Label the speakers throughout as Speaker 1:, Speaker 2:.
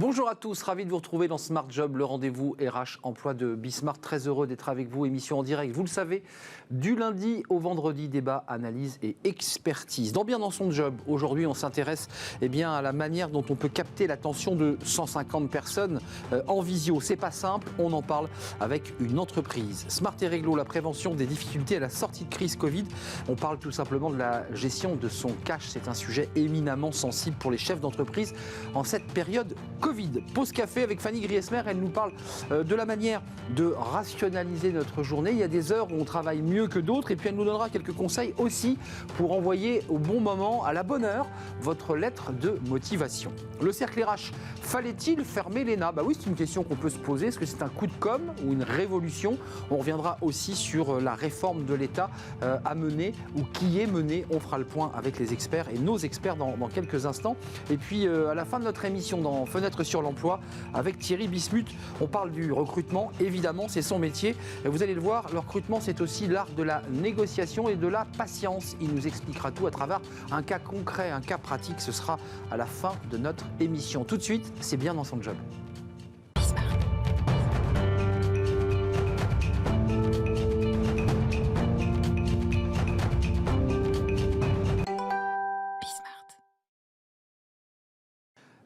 Speaker 1: Bonjour à tous, ravi de vous retrouver dans Smart Job, le rendez-vous RH emploi de Bismart. Très heureux d'être avec vous, émission en direct, vous le savez, du lundi au vendredi, débat, analyse et expertise. Dans son job, aujourd'hui on s'intéresse à la manière dont on peut capter l'attention de 150 personnes en visio. C'est pas simple, on en parle avec une entreprise. Smart et Réglo, la prévention des difficultés à la sortie de crise Covid. On parle tout simplement de la gestion de son cash. C'est un sujet éminemment sensible pour les chefs d'entreprise en cette période Covid. Pause café avec Fanny Griesmer, elle nous parle de la manière de rationaliser notre journée. Il y a des heures où on travaille mieux que d'autres et puis elle nous donnera quelques conseils aussi pour envoyer au bon moment, à la bonne heure, votre lettre de motivation. Le cercle RH, fallait-il fermer l'ENA ? Oui, c'est une question qu'on peut se poser. Est-ce que c'est un coup de com' ou une révolution ? On reviendra aussi sur la réforme de l'État à mener ou qui est menée. On fera le point avec les experts et nos experts dans quelques instants. Et puis à la fin de notre émission, dans Fenêtre sur l'emploi, avec Thierry Bismuth, on parle du recrutement. Évidemment, c'est son métier. Et vous allez le voir, le recrutement, c'est aussi l'art de la négociation et de la patience. Il nous expliquera tout à travers un cas concret, un cas pratique. Ce sera à la fin de notre émission. Tout de suite, c'est bien dans son job.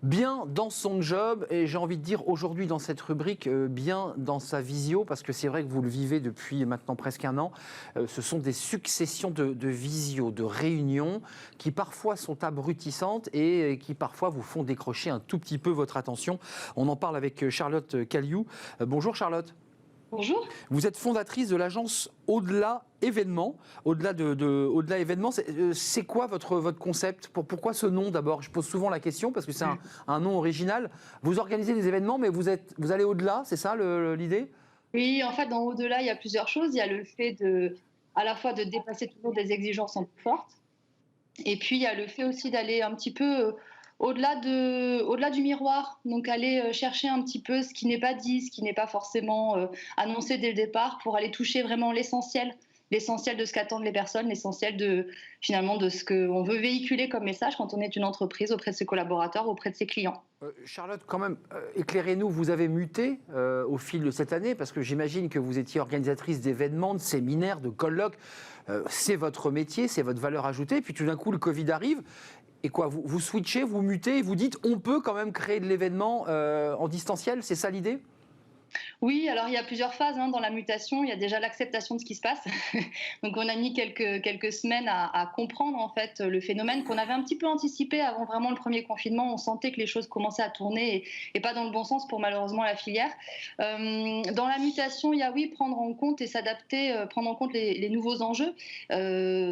Speaker 1: Bien dans son job, et j'ai envie de dire aujourd'hui dans cette rubrique, bien dans sa visio, parce que c'est vrai que vous le vivez depuis maintenant presque un an, ce sont des successions de visio, de réunions qui parfois sont abrutissantes et qui parfois vous font décrocher un tout petit peu votre attention. On en parle avec Charlotte Caliou. Bonjour Charlotte.
Speaker 2: Bonjour.
Speaker 1: Vous êtes fondatrice de l'agence Au-delà Événements. Au-delà Événements, c'est quoi votre concept ? Pourquoi ce nom d'abord ? Je pose souvent la question parce que c'est un nom original. Vous organisez des événements, mais vous allez au-delà, c'est ça l'idée ?
Speaker 2: Oui, en fait, dans Au-delà, il y a plusieurs choses. Il y a le fait à la fois de dépasser toujours des exigences un peu fortes, et puis il y a le fait aussi d'aller un petit peu au-delà du miroir, donc aller chercher un petit peu ce qui n'est pas dit, ce qui n'est pas forcément annoncé dès le départ, pour aller toucher vraiment l'essentiel de ce qu'attendent les personnes, l'essentiel finalement de ce qu'on veut véhiculer comme message quand on est une entreprise auprès de ses collaborateurs, auprès de ses clients.
Speaker 1: Charlotte, quand même, éclairez-nous, vous avez muté au fil de cette année, parce que j'imagine que vous étiez organisatrice d'événements, de séminaires, de colloques. C'est votre métier, c'est votre valeur ajoutée. Puis tout d'un coup, le Covid arrive. Et quoi, vous switchez, vous mutez, et vous dites on peut quand même créer de l'événement en distanciel, c'est ça l'idée ?
Speaker 2: Oui, alors il y a plusieurs phases dans la mutation. Il y a déjà l'acceptation de ce qui se passe. Donc on a mis quelques semaines à comprendre en fait le phénomène qu'on avait un petit peu anticipé avant vraiment le premier confinement. On sentait que les choses commençaient à tourner et pas dans le bon sens pour malheureusement la filière. Dans la mutation, il y a prendre en compte et s'adapter, prendre en compte les nouveaux enjeux,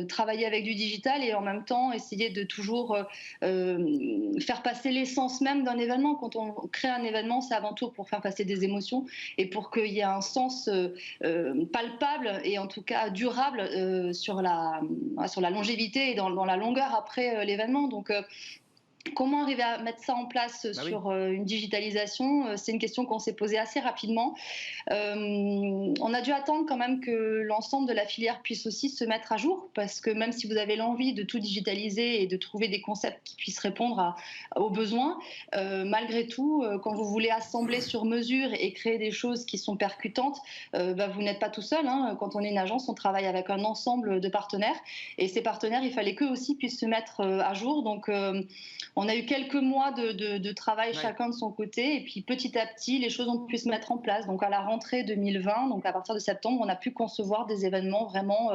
Speaker 2: travailler avec du digital et en même temps essayer de toujours faire passer l'essence même d'un événement. Quand on crée un événement, c'est avant tout pour faire passer des émotions et pour qu'il y ait un sens palpable et en tout cas durable sur la longévité et dans la longueur après l'événement. Donc comment arriver à mettre ça en place sur une digitalisation ? C'est une question qu'on s'est posée assez rapidement. On a dû attendre quand même que l'ensemble de la filière puisse aussi se mettre à jour, parce que même si vous avez l'envie de tout digitaliser et de trouver des concepts qui puissent répondre aux besoins, malgré tout, quand vous voulez assembler sur mesure et créer des choses qui sont percutantes, vous n'êtes pas tout seul. Quand on est une agence, on travaille avec un ensemble de partenaires, et ces partenaires, il fallait qu'eux aussi puissent se mettre à jour. Donc on a eu quelques mois de travail chacun de son côté, et puis petit à petit, les choses ont pu se mettre en place. Donc à la rentrée 2020, donc à partir de septembre, on a pu concevoir des événements vraiment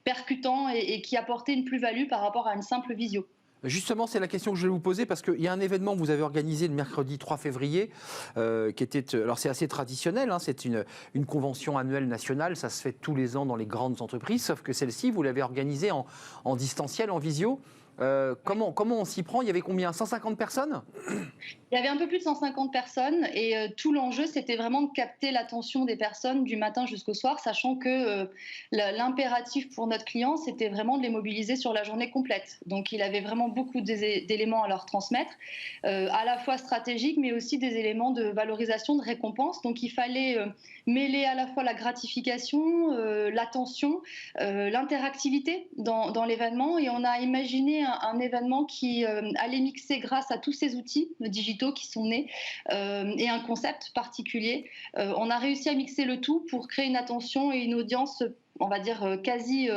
Speaker 2: percutants et qui apportaient une plus-value par rapport à une simple visio.
Speaker 1: Justement, c'est la question que je vais vous poser, parce qu'il y a un événement que vous avez organisé le mercredi 3 février, qui était, alors c'est assez traditionnel, c'est une convention annuelle nationale, ça se fait tous les ans dans les grandes entreprises, sauf que celle-ci, vous l'avez organisée en distanciel, en visio. Comment on s'y prend ? Il y avait combien ? 150 personnes ?
Speaker 2: Il y avait un peu plus de 150 personnes et tout l'enjeu, c'était vraiment de capter l'attention des personnes du matin jusqu'au soir, sachant que l'impératif pour notre client, c'était vraiment de les mobiliser sur la journée complète. Donc, il avait vraiment beaucoup d'éléments à leur transmettre, à la fois stratégiques, mais aussi des éléments de valorisation, de récompense. Donc, il fallait mêler à la fois la gratification, l'attention, l'interactivité dans l'événement, et on a imaginé un événement qui allait mixer grâce à tous ces outils digitaux qui sont nés et un concept particulier. On a réussi à mixer le tout pour créer une attention et une audience, on va dire, quasi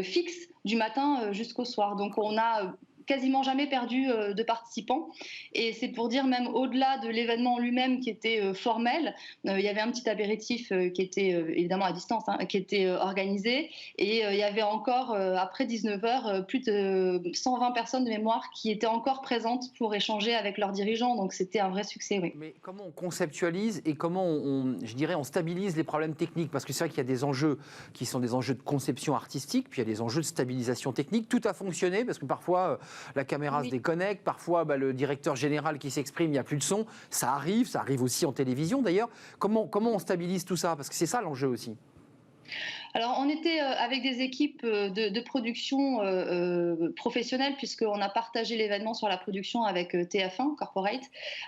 Speaker 2: fixe du matin jusqu'au soir. Donc on a quasiment jamais perdu de participants. Et c'est pour dire, même au-delà de l'événement en lui-même qui était formel, il y avait un petit apéritif qui était évidemment à distance, hein, qui était organisé. Et il y avait encore, après 19h, plus de 120 personnes de mémoire qui étaient encore présentes pour échanger avec leurs dirigeants. Donc c'était un vrai succès, oui.
Speaker 1: Mais comment on conceptualise et comment je dirais, on stabilise les problèmes techniques? Parce que c'est vrai qu'il y a des enjeux qui sont des enjeux de conception artistique, puis il y a des enjeux de stabilisation technique. Tout a fonctionné, parce que parfois la caméra se déconnecte, parfois le directeur général qui s'exprime, il n'y a plus de son. Ça arrive aussi en télévision d'ailleurs. Comment on stabilise tout ça? Parce que c'est ça l'enjeu aussi.
Speaker 2: Alors, on était avec des équipes de production professionnelles, puisqu'on a partagé l'événement sur la production avec TF1 Corporate.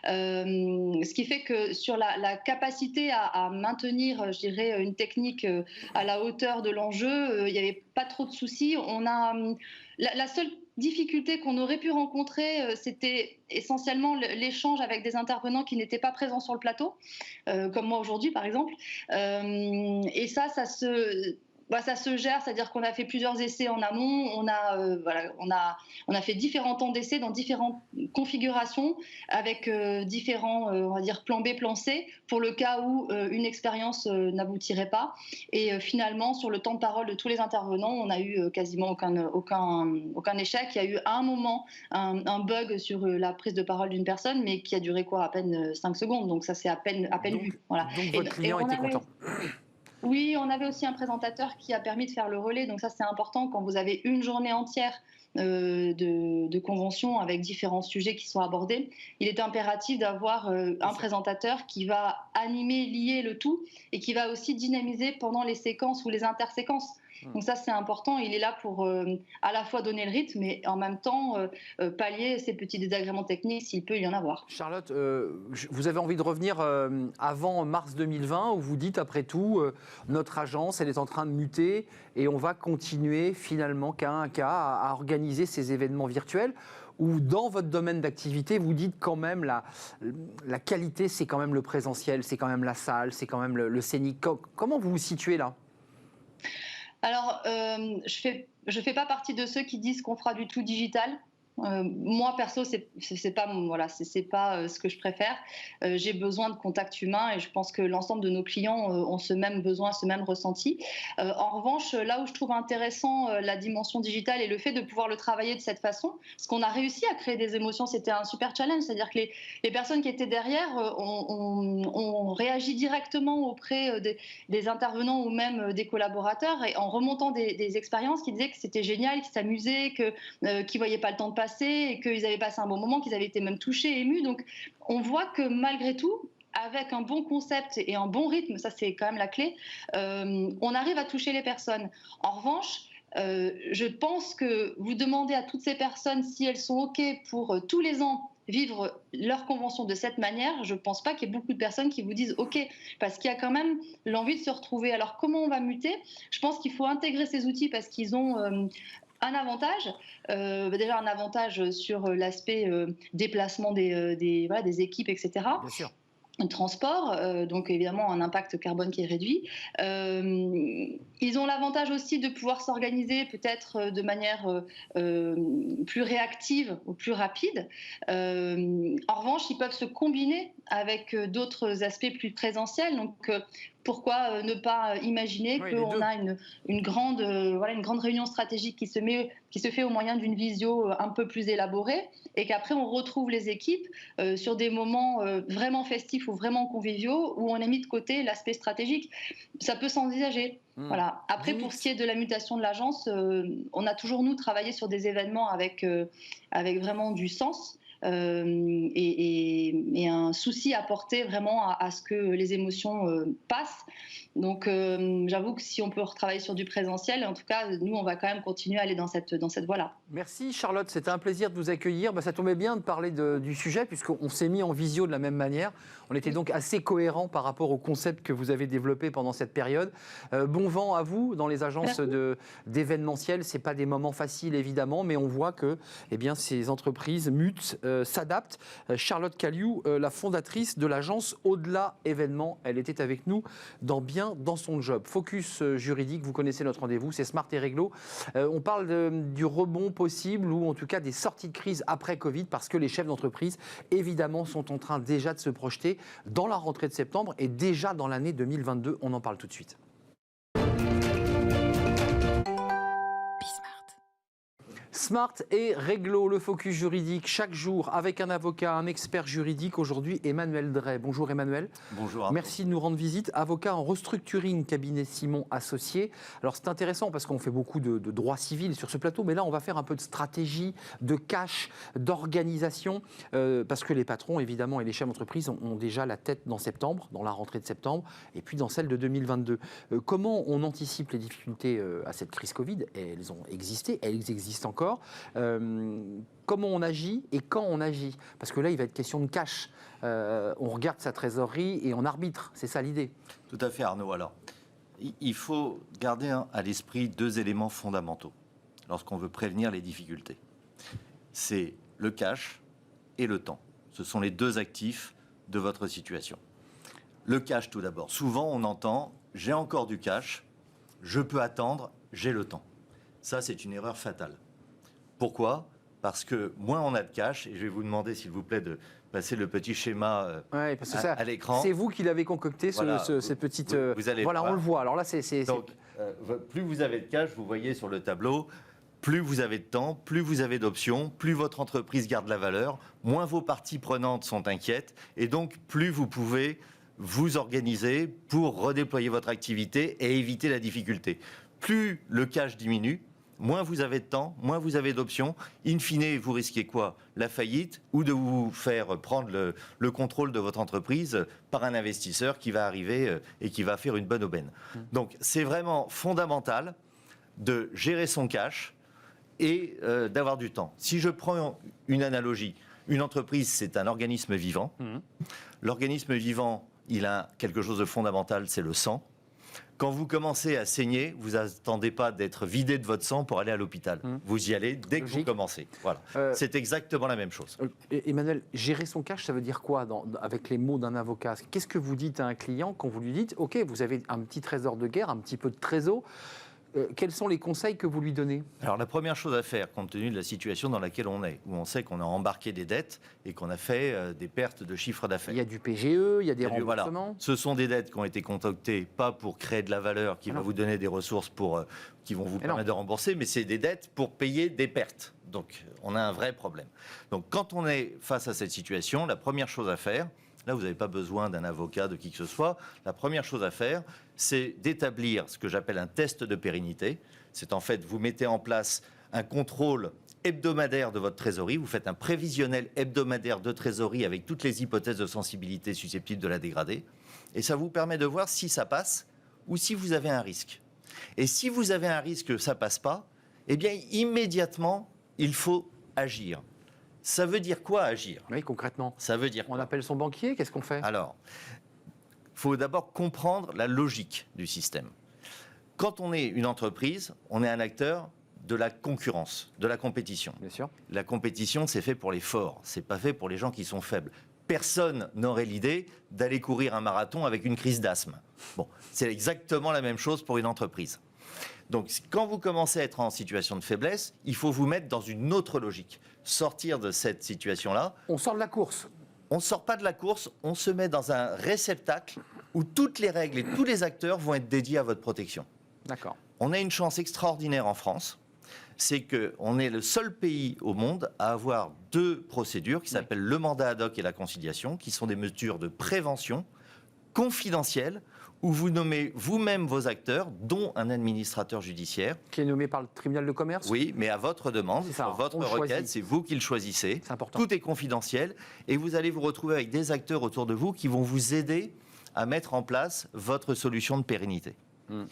Speaker 2: Ce qui fait que sur la capacité à maintenir, je dirais, une technique à la hauteur de l'enjeu, il n'y avait pas trop de soucis. La seule difficulté qu'on aurait pu rencontrer, c'était essentiellement l'échange avec des intervenants qui n'étaient pas présents sur le plateau, comme moi aujourd'hui par exemple. Et ça se gère, c'est-à-dire qu'on a fait plusieurs essais en amont, on a fait différents temps d'essai dans différentes configurations avec différents, on va dire, plan B, plan C, pour le cas où une expérience n'aboutirait pas. Et finalement, sur le temps de parole de tous les intervenants, on n'a eu quasiment aucun échec. Il y a eu à un moment un bug sur la prise de parole d'une personne, mais qui a duré à peine 5 secondes, donc ça c'est à peine vu. Voilà.
Speaker 1: Donc votre client était content.
Speaker 2: Oui, on avait aussi un présentateur qui a permis de faire le relais. Donc ça, c'est important quand vous avez une journée entière de convention avec différents sujets qui sont abordés. Il est impératif d'avoir un présentateur qui va animer, lier le tout et qui va aussi dynamiser pendant les séquences ou les interséquences. Donc ça, c'est important. Il est là pour à la fois donner le rythme et en même temps pallier ces petits désagréments techniques s'il peut y en avoir.
Speaker 1: Charlotte, vous avez envie de revenir avant mars 2020 où vous dites, après tout, notre agence, elle est en train de muter et on va continuer finalement cas un cas à organiser ces événements virtuels, ou dans votre domaine d'activité, vous dites quand même la qualité, c'est quand même le présentiel, c'est quand même la salle, c'est quand même le scénique. Comment vous vous situez là ?
Speaker 2: Alors, je fais pas partie de ceux qui disent qu'on fera du tout digital. Moi, perso, c'est pas ce que je préfère. J'ai besoin de contact humain et je pense que l'ensemble de nos clients ont ce même besoin, ce même ressenti. En revanche, là où je trouve intéressant la dimension digitale et le fait de pouvoir le travailler de cette façon, parce qu'on a réussi à créer des émotions, c'était un super challenge. C'est-à-dire que les personnes qui étaient derrière ont réagi directement auprès des intervenants ou même des collaborateurs, et en remontant des expériences qui disaient que c'était génial, qu'ils s'amusaient, qu'ils voyaient pas le temps de passer et qu'ils avaient passé un bon moment, qu'ils avaient été même touchés, émus. Donc on voit que malgré tout, avec un bon concept et un bon rythme, ça c'est quand même la clé, on arrive à toucher les personnes. En revanche, je pense que vous demandez à toutes ces personnes si elles sont OK pour tous les ans vivre leur convention de cette manière, je ne pense pas qu'il y ait beaucoup de personnes qui vous disent OK, parce qu'il y a quand même l'envie de se retrouver. Alors comment on va muter ? Je pense qu'il faut intégrer ces outils parce qu'ils ont un avantage, déjà un avantage sur l'aspect déplacement des équipes, etc.
Speaker 1: Bien sûr.
Speaker 2: Transport, donc évidemment un impact carbone qui est réduit. Ils ont l'avantage aussi de pouvoir s'organiser peut-être de manière plus réactive ou plus rapide. En revanche, ils peuvent se combiner avec d'autres aspects plus présentiels. Donc pourquoi ne pas imaginer qu'on a une grande réunion stratégique qui se fait au moyen d'une visio un peu plus élaborée, et qu'après on retrouve les équipes sur des moments vraiment festifs ou vraiment conviviaux où on a mis de côté l'aspect stratégique. Ça peut s'envisager. Voilà. Après, pour ce qui est de la mutation de l'agence, on a toujours, nous, travaillé sur des événements avec vraiment du sens. et un souci à porter vraiment à ce que les émotions passent. Donc j'avoue que si on peut retravailler sur du présentiel, en tout cas, nous, on va quand même continuer à aller dans cette voie-là.
Speaker 1: Merci Charlotte, c'était un plaisir de vous accueillir. Ça tombait bien de parler du sujet puisqu'on s'est mis en visio de la même manière. On était donc assez cohérents par rapport au concept que vous avez développé pendant cette période. Bon vent à vous dans les agences d'événementiel. Ce n'est pas des moments faciles évidemment, mais on voit que ces entreprises mutent, s'adaptent. Charlotte Caliou, la fondatrice de l'agence Au-delà Événements, elle était avec nous dans Bien dans son job. Focus juridique, vous connaissez notre rendez-vous, c'est Smart et Réglo. On parle du rebond possible ou en tout cas des sorties de crise après Covid parce que les chefs d'entreprise évidemment sont en train déjà de se projeter dans la rentrée de septembre et déjà dans l'année 2022. On en parle tout de suite. Smart et Réglo, le focus juridique, chaque jour avec un avocat, un expert juridique. Aujourd'hui, Emmanuel Drey. Bonjour Emmanuel.
Speaker 3: Bonjour.
Speaker 1: Merci de nous rendre visite. Avocat en restructuring, cabinet Simon Associés. Alors c'est intéressant parce qu'on fait beaucoup de droit civil sur ce plateau, mais là on va faire un peu de stratégie, de cash, d'organisation, parce que les patrons évidemment et les chefs d'entreprise ont déjà la tête dans septembre, dans la rentrée de septembre, et puis dans celle de 2022. Comment on anticipe les difficultés à cette crise Covid? Elles ont existé, elles existent encore. Comment on agit et quand on agit? Parce que là, il va être question de cash. On regarde sa trésorerie et on arbitre. C'est ça l'idée.
Speaker 3: Tout à fait, Arnaud. Alors, il faut garder à l'esprit deux éléments fondamentaux lorsqu'on veut prévenir les difficultés. C'est le cash et le temps. Ce sont les deux actifs de votre situation. Le cash, tout d'abord. Souvent, on entend « j'ai encore du cash, je peux attendre, j'ai le temps ». Ça, c'est une erreur fatale. Pourquoi ? Parce que moins on a de cash, et je vais vous demander s'il vous plaît de passer le petit schéma à l'écran.
Speaker 1: C'est vous qui l'avez concocté,
Speaker 3: voilà,
Speaker 1: cette petite...
Speaker 3: vous allez
Speaker 1: voilà,
Speaker 3: voir.
Speaker 1: on le voit. Alors là,
Speaker 3: Donc, plus vous avez de cash, vous voyez sur le tableau, plus vous avez de temps, plus vous avez d'options, plus votre entreprise garde la valeur, moins vos parties prenantes sont inquiètes, et donc plus vous pouvez vous organiser pour redéployer votre activité et éviter la difficulté. Plus le cash diminue, moins vous avez de temps, moins vous avez d'options. In fine, vous risquez quoi? La faillite ou de vous faire prendre le contrôle de votre entreprise par un investisseur qui va arriver et qui va faire une bonne aubaine. Donc, c'est vraiment fondamental de gérer son cash et d'avoir du temps. Si je prends une analogie, une entreprise, c'est un organisme vivant. L'organisme vivant, il a quelque chose de fondamental, c'est le sang. Quand vous commencez à saigner, vous n'attendez pas d'être vidé de votre sang pour aller à l'hôpital. Vous y allez dès que vous commencez. Voilà. C'est exactement la même chose.
Speaker 1: Emmanuel, gérer son cash, ça veut dire quoi avec les mots d'un avocat? Qu'est-ce que vous dites à un client quand vous lui dites « Ok, vous avez un petit trésor de guerre, un petit peu de trésor ». Quels sont les conseils que vous lui donnez?
Speaker 3: Alors la première chose à faire, compte tenu de la situation dans laquelle on est, où on sait qu'on a embarqué des dettes et qu'on a fait des pertes de chiffre d'affaires.
Speaker 1: Il y a du PGE, il y a des remboursements.
Speaker 3: Voilà. Ce sont des dettes qui ont été concoctées, pas pour créer de la valeur qui va vous donner des ressources qui vont vous permettre de rembourser, mais c'est des dettes pour payer des pertes. Donc on a un vrai problème. Donc quand on est face à cette situation, la première chose à faire, là, vous n'avez pas besoin d'un avocat, de qui que ce soit. La première chose à faire, c'est d'établir ce que j'appelle un test de pérennité. C'est en fait, vous mettez en place un contrôle hebdomadaire de votre trésorerie. Vous faites un prévisionnel hebdomadaire de trésorerie avec toutes les hypothèses de sensibilité susceptibles de la dégrader. Et ça vous permet de voir si ça passe ou si vous avez un risque. Et si vous avez un risque que ça ne passe pas, eh bien, immédiatement, il faut agir. Ça veut dire quoi, agir?
Speaker 1: Oui, concrètement.
Speaker 3: Ça veut dire
Speaker 1: on appelle son banquier, qu'est-ce qu'on fait?
Speaker 3: Alors, il faut d'abord comprendre la logique du système. Quand on est une entreprise, on est un acteur de la concurrence, de la compétition.
Speaker 1: Bien sûr.
Speaker 3: La compétition, c'est fait pour les forts, c'est pas fait pour les gens qui sont faibles. Personne n'aurait l'idée d'aller courir un marathon avec une crise d'asthme. Bon, c'est exactement la même chose pour une entreprise. Donc, quand vous commencez à être en situation de faiblesse, il faut vous mettre dans une autre logique. Sortir de cette situation-là.
Speaker 1: On sort de la course.
Speaker 3: On ne sort pas de la course, on se met dans un réceptacle où toutes les règles et tous les acteurs vont être dédiés à votre protection.
Speaker 1: D'accord.
Speaker 3: On a une chance extraordinaire en France, c'est qu'on est le seul pays au monde à avoir deux procédures qui s'appellent le mandat ad hoc et la conciliation, qui sont des mesures de prévention confidentielles où vous nommez vous-même vos acteurs, dont un administrateur judiciaire.
Speaker 1: Qui est nommé par le tribunal de commerce.
Speaker 3: Oui, mais à votre demande,
Speaker 1: C'est ça,
Speaker 3: sur votre
Speaker 1: on
Speaker 3: requête,
Speaker 1: choisit.
Speaker 3: c'est vous qui le choisissez.
Speaker 1: C'est important.
Speaker 3: Tout est confidentiel et vous allez vous retrouver avec des acteurs autour de vous qui vont vous aider à mettre en place votre solution de pérennité.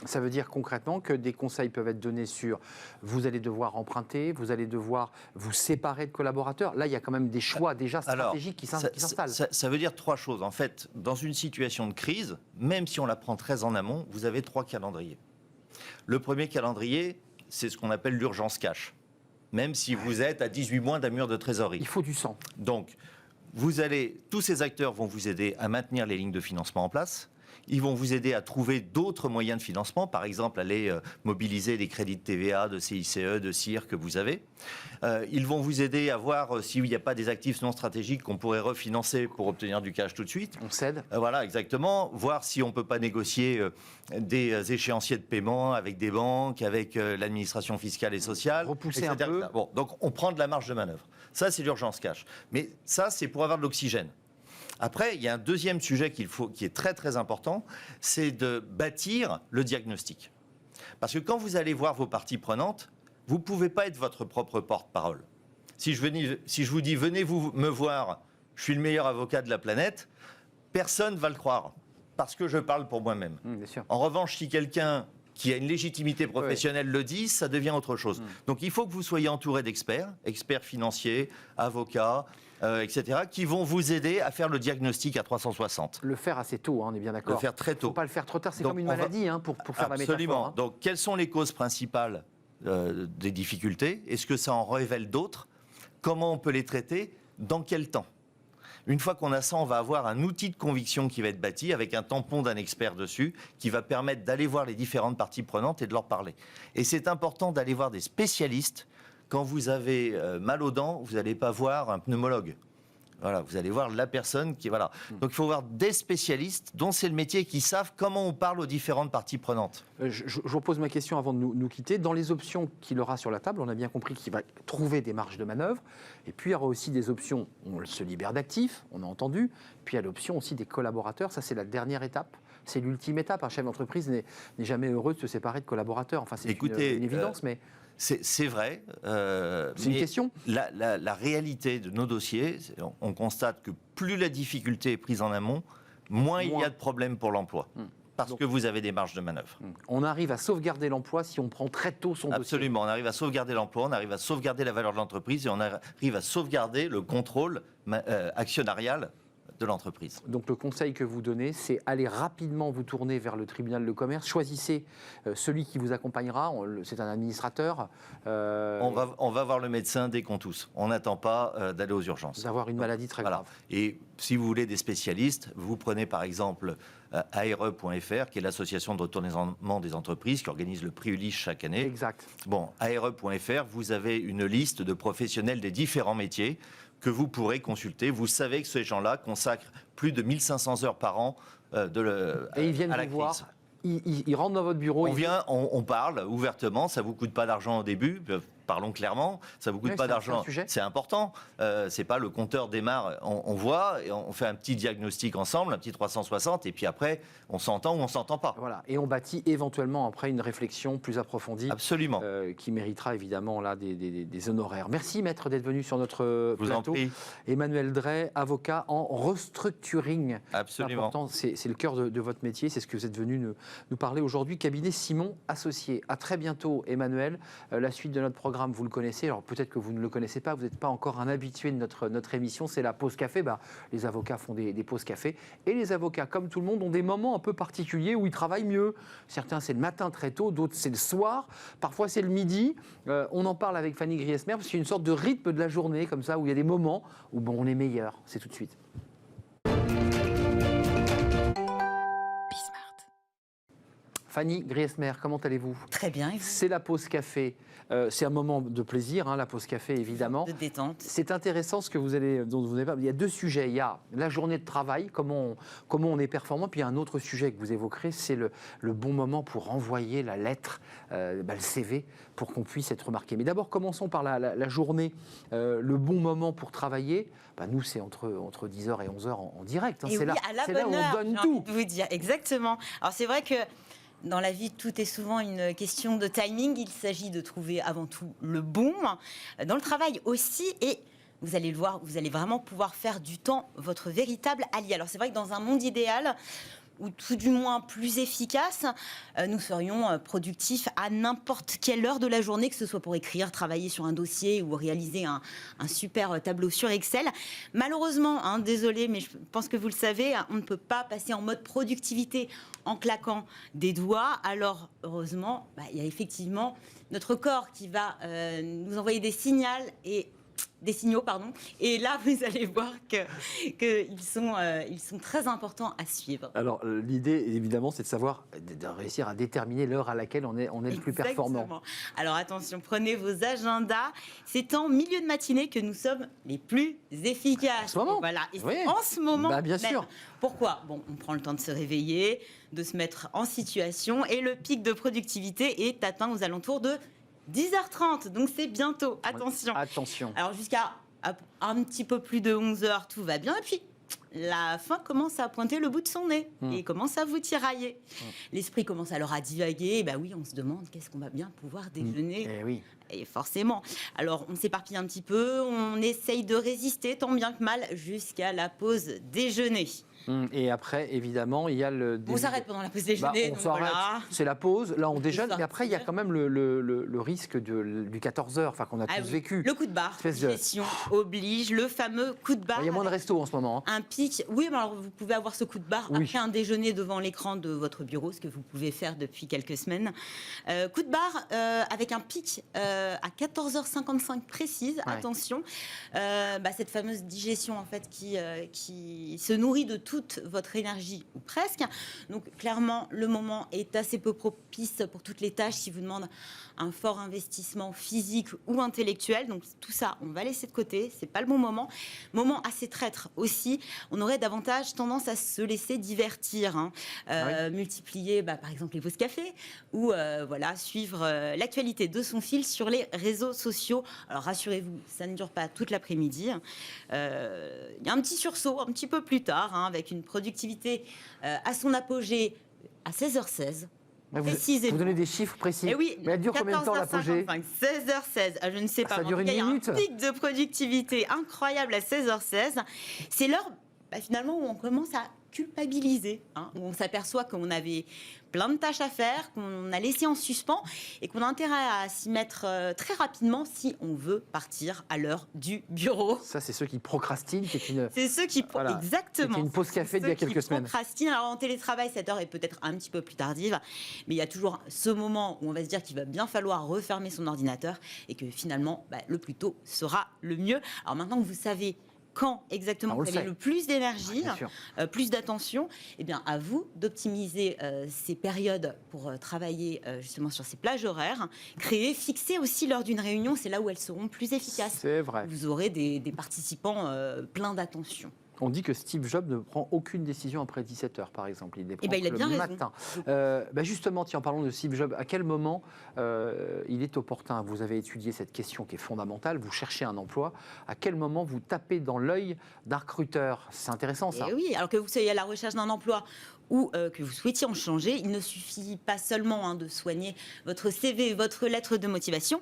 Speaker 1: Ça veut dire concrètement que des conseils peuvent être donnés sur vous allez devoir emprunter, vous allez devoir vous séparer de collaborateurs. Là, il y a quand même des choix déjà stratégiques qui s'installent.
Speaker 3: Ça veut dire 3 choses. En fait, dans une situation de crise, même si on la prend très en amont, vous avez 3 calendriers. Le premier calendrier, c'est ce qu'on appelle l'urgence cash. Même si vous êtes à 18 mois d'un mur de trésorerie.
Speaker 1: Il faut du sang.
Speaker 3: Donc, tous ces acteurs vont vous aider à maintenir les lignes de financement en place. Ils vont vous aider à trouver d'autres moyens de financement, par exemple aller mobiliser des crédits de TVA, de CICE, de CIR que vous avez. Ils vont vous aider à voir s'il n'y a pas des actifs non stratégiques qu'on pourrait refinancer pour obtenir du cash tout de suite.
Speaker 1: On cède.
Speaker 3: Voilà, exactement. Voir si on ne peut pas négocier des échéanciers de paiement avec des banques, avec l'administration fiscale et sociale.
Speaker 1: Repousser
Speaker 3: etc.
Speaker 1: un peu.
Speaker 3: Bon, donc on prend de la marge de manœuvre. Ça, c'est l'urgence cash. Mais ça, c'est pour avoir de l'oxygène. Après, il y a un deuxième sujet qui est très très important, c'est de bâtir le diagnostic. Parce que quand vous allez voir vos parties prenantes, vous ne pouvez pas être votre propre porte-parole. Si je vous dis, venez me voir, je suis le meilleur avocat de la planète, personne ne va le croire, parce que je parle pour moi-même.
Speaker 1: Bien sûr.
Speaker 3: En revanche, si quelqu'un qui a une légitimité professionnelle le dit, ça devient autre chose. Donc il faut que vous soyez entouré d'experts, experts financiers, avocats, etc., qui vont vous aider à faire le diagnostic à 360.
Speaker 1: Le faire assez tôt, on est bien d'accord.
Speaker 3: Le faire très
Speaker 1: Il ne
Speaker 3: tôt.
Speaker 1: faut pas le faire trop tard, c'est
Speaker 3: Donc,
Speaker 1: comme une
Speaker 3: on va-
Speaker 1: maladie pour faire la métaphore.
Speaker 3: Absolument. Donc quelles sont les causes principales des difficultés? Est-ce que ça en révèle d'autres? Comment on peut les traiter? Dans quel temps? Une fois qu'on a ça, on va avoir un outil de conviction qui va être bâti avec un tampon d'un expert dessus qui va permettre d'aller voir les différentes parties prenantes et de leur parler. Et c'est important d'aller voir des spécialistes. Quand vous avez mal aux dents, vous n'allez pas voir un pneumologue. Voilà, vous allez voir la personne qui... Voilà. Donc il faut voir des spécialistes dont c'est le métier qui savent comment on parle aux différentes parties prenantes.
Speaker 1: Je vous pose ma question avant de nous quitter. Dans les options qu'il aura sur la table, on a bien compris qu'il va trouver des marges de manœuvre. Et puis il y aura aussi des options, on se libère d'actifs, on a entendu. Puis il y a l'option aussi des collaborateurs. Ça, c'est la dernière étape. C'est l'ultime étape. Un chef d'entreprise n'est jamais heureux de se séparer de collaborateurs. Enfin, c'est une évidence, mais...
Speaker 3: C'est vrai.
Speaker 1: C'est une question.
Speaker 3: La réalité de nos dossiers, on constate que plus la difficulté est prise en amont, moins il y a de problèmes pour l'emploi. Parce que vous avez des marges de manœuvre.
Speaker 1: On arrive à sauvegarder l'emploi si on prend très tôt son dossier.
Speaker 3: Absolument. On arrive à sauvegarder l'emploi, on arrive à sauvegarder la valeur de l'entreprise et on arrive à sauvegarder le contrôle actionnarial de l'entreprise.
Speaker 1: Donc le conseil que vous donnez, c'est aller rapidement vous tourner vers le tribunal de commerce. Choisissez celui qui vous accompagnera. C'est un administrateur.
Speaker 3: On va voir le médecin dès qu'on tousse. On n'attend pas d'aller aux urgences.
Speaker 1: D'avoir une maladie très grave.
Speaker 3: Et si vous voulez des spécialistes, vous prenez par exemple ARE.fr, qui est l'association de retournement des entreprises, qui organise le prix Ulysse chaque année.
Speaker 1: Exact.
Speaker 3: Bon, ARE.fr, vous avez une liste de professionnels des différents métiers que vous pourrez consulter. Vous savez que ces gens-là consacrent plus de 1500 heures par an
Speaker 1: Et ils viennent
Speaker 3: à la
Speaker 1: vous voir.
Speaker 3: crise.
Speaker 1: Ils rentrent dans votre bureau.
Speaker 3: On parle ouvertement, ça ne vous coûte pas d'argent au début, parlons clairement, ça ne vous coûte pas d'argent, c'est important, c'est pas le compteur démarre, on voit, et on fait un petit diagnostic ensemble, un petit 360, et puis après, on s'entend ou on ne s'entend pas.
Speaker 1: Voilà, et on bâtit éventuellement après une réflexion plus approfondie.
Speaker 3: Absolument.
Speaker 1: Qui méritera évidemment là, des honoraires. Merci maître d'être venu sur notre plateau. Emmanuel Drey, avocat en restructuring.
Speaker 3: Absolument.
Speaker 1: C'est le cœur de votre métier, c'est ce que vous êtes venu nous parler aujourd'hui. Cabinet Simon Associés. À très bientôt Emmanuel. La suite de notre programme, vous le connaissez, alors peut-être que vous ne le connaissez pas, vous n'êtes pas encore un habitué de notre émission, c'est la pause café. Les avocats font des pauses café, et les avocats, comme tout le monde, ont des moments un peu particuliers où ils travaillent mieux. Certains, c'est le matin très tôt, d'autres, c'est le soir, parfois c'est le midi. On en parle avec Fanny Griesmer, parce qu'il y a une sorte de rythme de la journée, comme ça, où il y a des moments où on est meilleur. C'est tout de suite. Fanny Griesmer, comment allez-vous?
Speaker 4: Très bien, et vous?
Speaker 1: C'est la pause café. C'est un moment de plaisir, hein, la pause café, évidemment.
Speaker 4: De détente.
Speaker 1: C'est intéressant ce que dont vous avez parlé. Il y a deux sujets. Il y a la journée de travail, comment on est performant. Puis il y a un autre sujet que vous évoquerez, c'est le bon moment pour envoyer la lettre, le CV, pour qu'on puisse être remarqué. Mais d'abord, commençons par la journée. Le bon moment pour travailler, nous, c'est entre 10h et 11h en direct. Hein.
Speaker 4: Et
Speaker 1: C'est
Speaker 4: oui,
Speaker 1: là
Speaker 4: à la
Speaker 1: où
Speaker 4: bonne heure,
Speaker 1: on donne
Speaker 4: j'ai
Speaker 1: tout.
Speaker 4: envie de vous dire. Exactement. Alors c'est vrai que dans la vie, tout est souvent une question de timing. Il s'agit de trouver avant tout le bon. Dans le travail aussi, et vous allez le voir, vous allez vraiment pouvoir faire du temps votre véritable allié. Alors c'est vrai que dans un monde idéal, ou tout du moins plus efficace, nous serions productifs à n'importe quelle heure de la journée, que ce soit pour écrire, travailler sur un dossier ou réaliser un super tableau sur Excel. Malheureusement, désolé, mais je pense que vous le savez, on ne peut pas passer en mode productivité en claquant des doigts. Alors, heureusement, il y a effectivement notre corps qui va nous envoyer des signaux et là vous allez voir qu'ils sont très importants à suivre.
Speaker 1: Alors l'idée évidemment c'est de savoir, de réussir à déterminer l'heure à laquelle on est le plus performant.
Speaker 4: Exactement. Alors attention, prenez vos agendas, c'est en milieu de matinée que nous sommes les plus efficaces.
Speaker 1: En ce moment.
Speaker 4: Voilà, et
Speaker 1: Oui.
Speaker 4: en ce moment
Speaker 1: Bien
Speaker 4: même.
Speaker 1: sûr.
Speaker 4: Pourquoi ? Bon, on prend le temps de se réveiller, de se mettre en situation et le pic de productivité est atteint aux alentours de 10h30, donc c'est bientôt, attention.
Speaker 1: Attention.
Speaker 4: Alors jusqu'à un petit peu plus de 11h, tout va bien, et puis la fin commence à pointer le bout de son nez et commence à vous tirailler. L'esprit commence alors à divaguer, et oui, on se demande qu'est-ce qu'on va bien pouvoir déjeuner.
Speaker 1: Eh oui.
Speaker 4: Et forcément. Alors, on s'éparpille un petit peu, on essaye de résister tant bien que mal jusqu'à la pause déjeuner.
Speaker 1: Et après, évidemment, il y a le...
Speaker 4: On s'arrête pendant la pause déjeuner.
Speaker 1: on
Speaker 4: donc
Speaker 1: s'arrête,
Speaker 4: voilà.
Speaker 1: c'est la pause, là on déjeune,
Speaker 4: sortir.
Speaker 1: mais après il y a quand même le risque du 14h, enfin qu'on a tous vécu.
Speaker 4: Le coup de barre,
Speaker 1: Espèce de-
Speaker 4: gestion oblige, le fameux coup de barre.
Speaker 1: Il y a moins de restos en ce moment. Hein.
Speaker 4: Un pic, oui, mais alors vous pouvez avoir ce coup de barre
Speaker 1: Oui.
Speaker 4: après un déjeuner devant l'écran de votre bureau, ce que vous pouvez faire depuis quelques semaines. Coup de barre avec un pic à 14h55 précise,
Speaker 1: Ouais.
Speaker 4: attention. Cette fameuse digestion en fait qui se nourrit de toute votre énergie ou presque. Donc clairement, le moment est assez peu propice pour toutes les tâches qui vous demandent un fort investissement physique ou intellectuel. Donc tout ça, on va laisser de côté. C'est pas le bon moment. Moment assez traître aussi. On aurait davantage tendance à se laisser divertir, multiplier, par exemple, les pauses café ou suivre l'actualité de son fil sur les réseaux sociaux. Alors rassurez-vous, ça ne dure pas toute l'après-midi. Il y a un petit sursaut un petit peu plus tard, avec une productivité à son apogée à 16h16.
Speaker 1: Vous donnez des chiffres précis.
Speaker 4: Et oui,
Speaker 1: mais elle dure combien de temps l'apogée?
Speaker 4: 16h16, je ne sais pas.
Speaker 1: Ça dure une
Speaker 4: il y a
Speaker 1: minute.
Speaker 4: un pic de productivité incroyable à 16h16. C'est l'heure finalement où on commence à culpabiliser, où on s'aperçoit qu'on avait plein de tâches à faire, qu'on a laissé en suspens et qu'on a intérêt à s'y mettre très rapidement si on veut partir à l'heure du bureau.
Speaker 1: Ça, c'est ceux qui procrastinent, qui est une...
Speaker 4: C'est ceux qui...
Speaker 1: Voilà.
Speaker 4: Exactement.
Speaker 1: C'était une pause café d'il y a quelques semaines.
Speaker 4: Procrastinent. Alors en télétravail, cette heure est peut-être un petit peu plus tardive, mais il y a toujours ce moment où on va se dire qu'il va bien falloir refermer son ordinateur et que finalement, le plus tôt sera le mieux. Alors maintenant que vous savez quand exactement vous avez le plus d'énergie, plus d'attention, à vous d'optimiser ces périodes pour travailler justement sur ces plages horaires, créer, fixer aussi lors d'une réunion, c'est là où elles seront plus efficaces.
Speaker 1: C'est vrai.
Speaker 4: Vous aurez des participants pleins d'attention.
Speaker 1: On dit que Steve Jobs ne prend aucune décision après 17h, par exemple. Il les prend
Speaker 4: il a bien
Speaker 1: le
Speaker 4: raison.
Speaker 1: matin. Justement, en parlant de Steve Jobs, à quel moment il est opportun? Vous avez étudié cette question qui est fondamentale. Vous cherchez un emploi. À quel moment vous tapez dans l'œil d'un recruteur? C'est intéressant, ça.
Speaker 4: Et oui, alors que vous soyez à la recherche d'un emploi ou que vous souhaitiez en changer, il ne suffit pas seulement de soigner votre CV, votre lettre de motivation.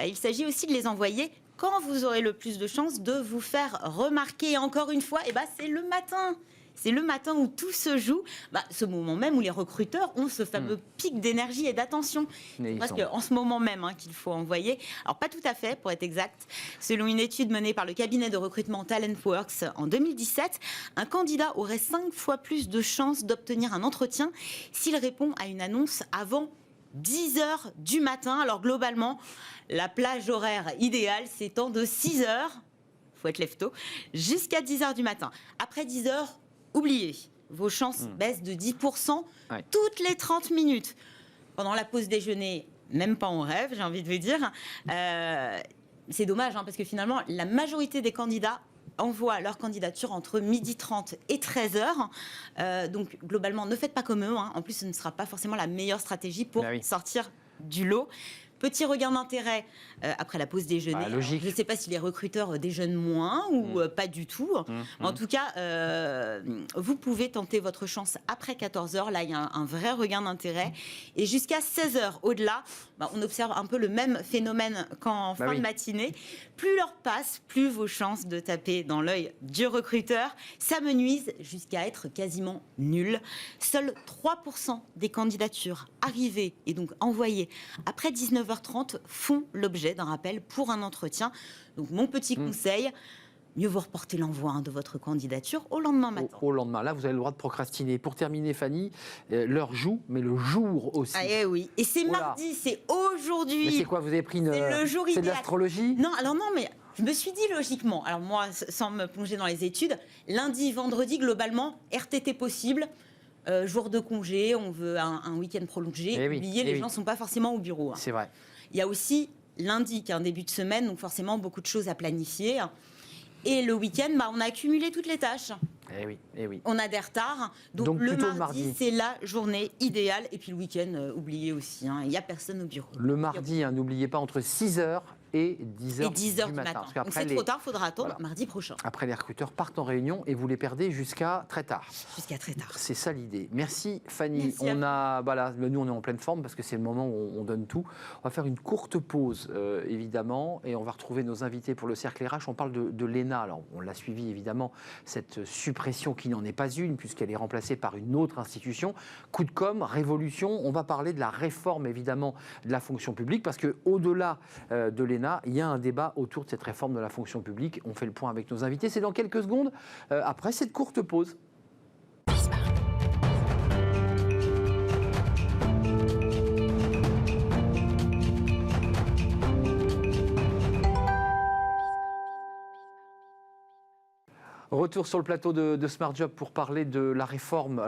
Speaker 4: Il s'agit aussi de les envoyer quand vous aurez le plus de chances de vous faire remarquer. Et encore une fois, c'est le matin. C'est le matin où tout se joue, ce moment même où les recruteurs ont ce fameux pic d'énergie et d'attention. C'est presque en ce moment même qu'il faut envoyer. Alors pas tout à fait, pour être exact. Selon une étude menée par le cabinet de recrutement TalentWorks en 2017, un candidat aurait 5 fois plus de chances d'obtenir un entretien s'il répond à une annonce avant 10h du matin. Alors globalement, la plage horaire idéale s'étend de 6h, il faut être lève-tôt, jusqu'à 10h du matin. Après 10h, oubliez. vos chances baissent de 10%
Speaker 1: Ouais.
Speaker 4: toutes les 30 minutes. Pendant la pause déjeuner, même pas en rêve, j'ai envie de vous dire. C'est dommage, parce que finalement, la majorité des candidats envoient leur candidature entre 12h30 et 13h. Donc, globalement, ne faites pas comme eux. En plus, ce ne sera pas forcément la meilleure stratégie pour sortir du lot. Petit regain d'intérêt après la pause déjeuner.
Speaker 1: Logique.
Speaker 4: Je ne sais pas si les recruteurs déjeunent moins ou pas du tout. En tout cas, vous pouvez tenter votre chance après 14h. Là, il y a un vrai regain d'intérêt. Et jusqu'à 16h, au-delà, on observe un peu le même phénomène qu'en fin de matinée. Plus l'heure passe, plus vos chances de taper dans l'œil du recruteur s'amenuisent jusqu'à être quasiment nulles. Seuls 3% des candidatures arrivées et donc envoyées après 19h30 font l'objet d'un rappel pour un entretien. Donc mon petit conseil, mieux vous reporter l'envoi de votre candidature au lendemain matin.
Speaker 1: Au lendemain, là vous avez le droit de procrastiner. Pour terminer Fanny, l'heure joue, mais le jour aussi.
Speaker 4: Oui, et c'est mardi, c'est aujourd'hui.
Speaker 1: Mais c'est quoi, vous avez pris
Speaker 4: c'est le jour
Speaker 1: c'est de
Speaker 4: idéal.
Speaker 1: l'astrologie?
Speaker 4: Non, alors non, mais je me suis dit logiquement, alors moi, sans me plonger dans les études, lundi, vendredi, globalement, RTT possible. Jour de congé, on veut un week-end prolongé. Oubliez, les gens ne sont pas forcément au bureau.
Speaker 1: C'est vrai.
Speaker 4: Il y a aussi lundi qui est un début de semaine, donc forcément beaucoup de choses à planifier. Et le week-end, on a accumulé toutes les tâches.
Speaker 1: Eh oui.
Speaker 4: On a des retards. Donc le mardi, c'est la journée idéale. Et puis le week-end, oubliez aussi, il n'y a personne au bureau.
Speaker 1: Le mardi, n'oubliez pas, entre 6h et 10h,
Speaker 4: du matin.
Speaker 1: Parce
Speaker 4: donc c'est trop tard, il faudra attendre mardi prochain.
Speaker 1: Après, les recruteurs partent en réunion et vous les perdez jusqu'à très tard.
Speaker 4: Jusqu'à très tard.
Speaker 1: C'est ça l'idée. Merci Fanny.
Speaker 4: Merci
Speaker 1: Nous on est en pleine forme parce que c'est le moment où on donne tout. On va faire une courte pause évidemment et on va retrouver nos invités pour le cercle RH. On parle de l'ENA. Alors on l'a suivi évidemment, cette suppression qui n'en est pas une puisqu'elle est remplacée par une autre institution. Coup de com', révolution. On va parler de la réforme évidemment de la fonction publique parce que au-delà de l'ENA, il y a un débat autour de cette réforme de la fonction publique. On fait le point avec nos invités. C'est dans quelques secondes, après cette courte pause. Retour sur le plateau de Smart Job pour parler de la réforme,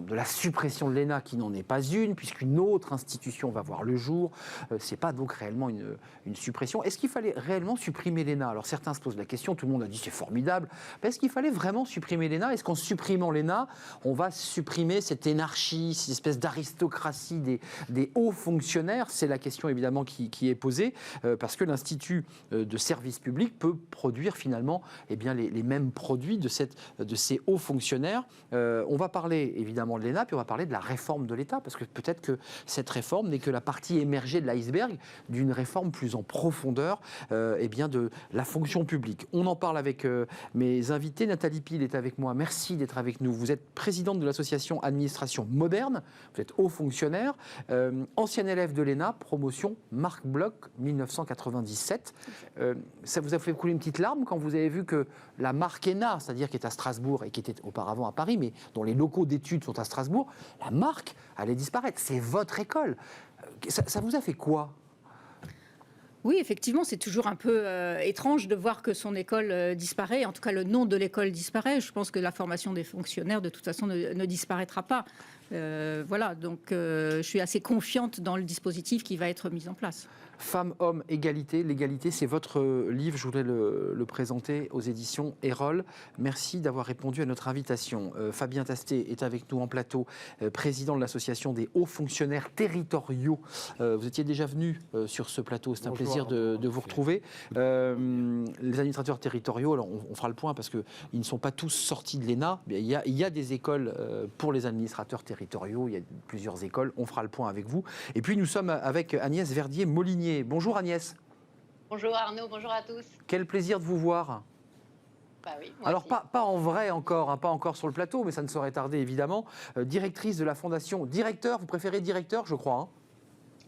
Speaker 1: de la suppression de l'ENA qui n'en est pas une, puisqu'une autre institution va voir le jour. Ce n'est pas donc réellement une suppression. Est-ce qu'il fallait réellement supprimer l'ENA? Alors certains se posent la question, tout le monde a dit c'est formidable. Mais est-ce qu'il fallait vraiment supprimer l'ENA? Est-ce qu'en supprimant l'ENA, on va supprimer cette énarchie, cette espèce d'aristocratie des hauts fonctionnaires? C'est la question évidemment qui est posée, parce que l'Institut de service public peut produire finalement les mêmes produits de ces hauts fonctionnaires. On va parler évidemment de l'ENA, puis on va parler de la réforme de l'État, parce que peut-être que cette réforme n'est que la partie émergée de l'iceberg d'une réforme plus en profondeur de la fonction publique. On en parle avec mes invités. Nathalie Pile est avec moi. Merci d'être avec nous. Vous êtes présidente de l'association Administration Moderne. Vous êtes haut fonctionnaire, ancienne élève de l'ENA, promotion Marc Bloch 1997. Ça vous a fait couler une petite larme quand vous avez vu que la marque ENA, c'est-à-dire qui est à Strasbourg et qui était auparavant à Paris, mais dont les locaux d'études sont à Strasbourg, la marque allait disparaître. C'est votre école. Ça vous a fait quoi ?
Speaker 5: Oui, effectivement, c'est toujours un peu étrange de voir que son école disparaît. En tout cas, le nom de l'école disparaît. Je pense que la formation des fonctionnaires, de toute façon, ne disparaîtra pas. Donc je suis assez confiante dans le dispositif qui va être mis en place.
Speaker 1: Femmes, hommes, égalité. L'égalité, c'est votre livre. Je voulais le présenter aux éditions Erol. Merci d'avoir répondu à notre invitation. Fabien Tastet est avec nous en plateau, président de l'association des hauts fonctionnaires territoriaux. Vous étiez déjà venu sur ce plateau. C'est un plaisir de vous retrouver. Les administrateurs territoriaux, alors on fera le point parce qu'ils ne sont pas tous sortis de l'ENA. Il y a des écoles pour les administrateurs territoriaux. Il y a plusieurs écoles. On fera le point avec vous. Et puis nous sommes avec Agnès Verdier-Molinier. Bonjour Agnès.
Speaker 6: Bonjour Arnaud, bonjour à tous.
Speaker 1: Quel plaisir de vous voir.
Speaker 6: Bah oui,
Speaker 1: alors pas en vrai encore, pas encore sur le plateau, mais ça ne saurait tarder évidemment. Directrice de la fondation, directeur, vous préférez directeur je crois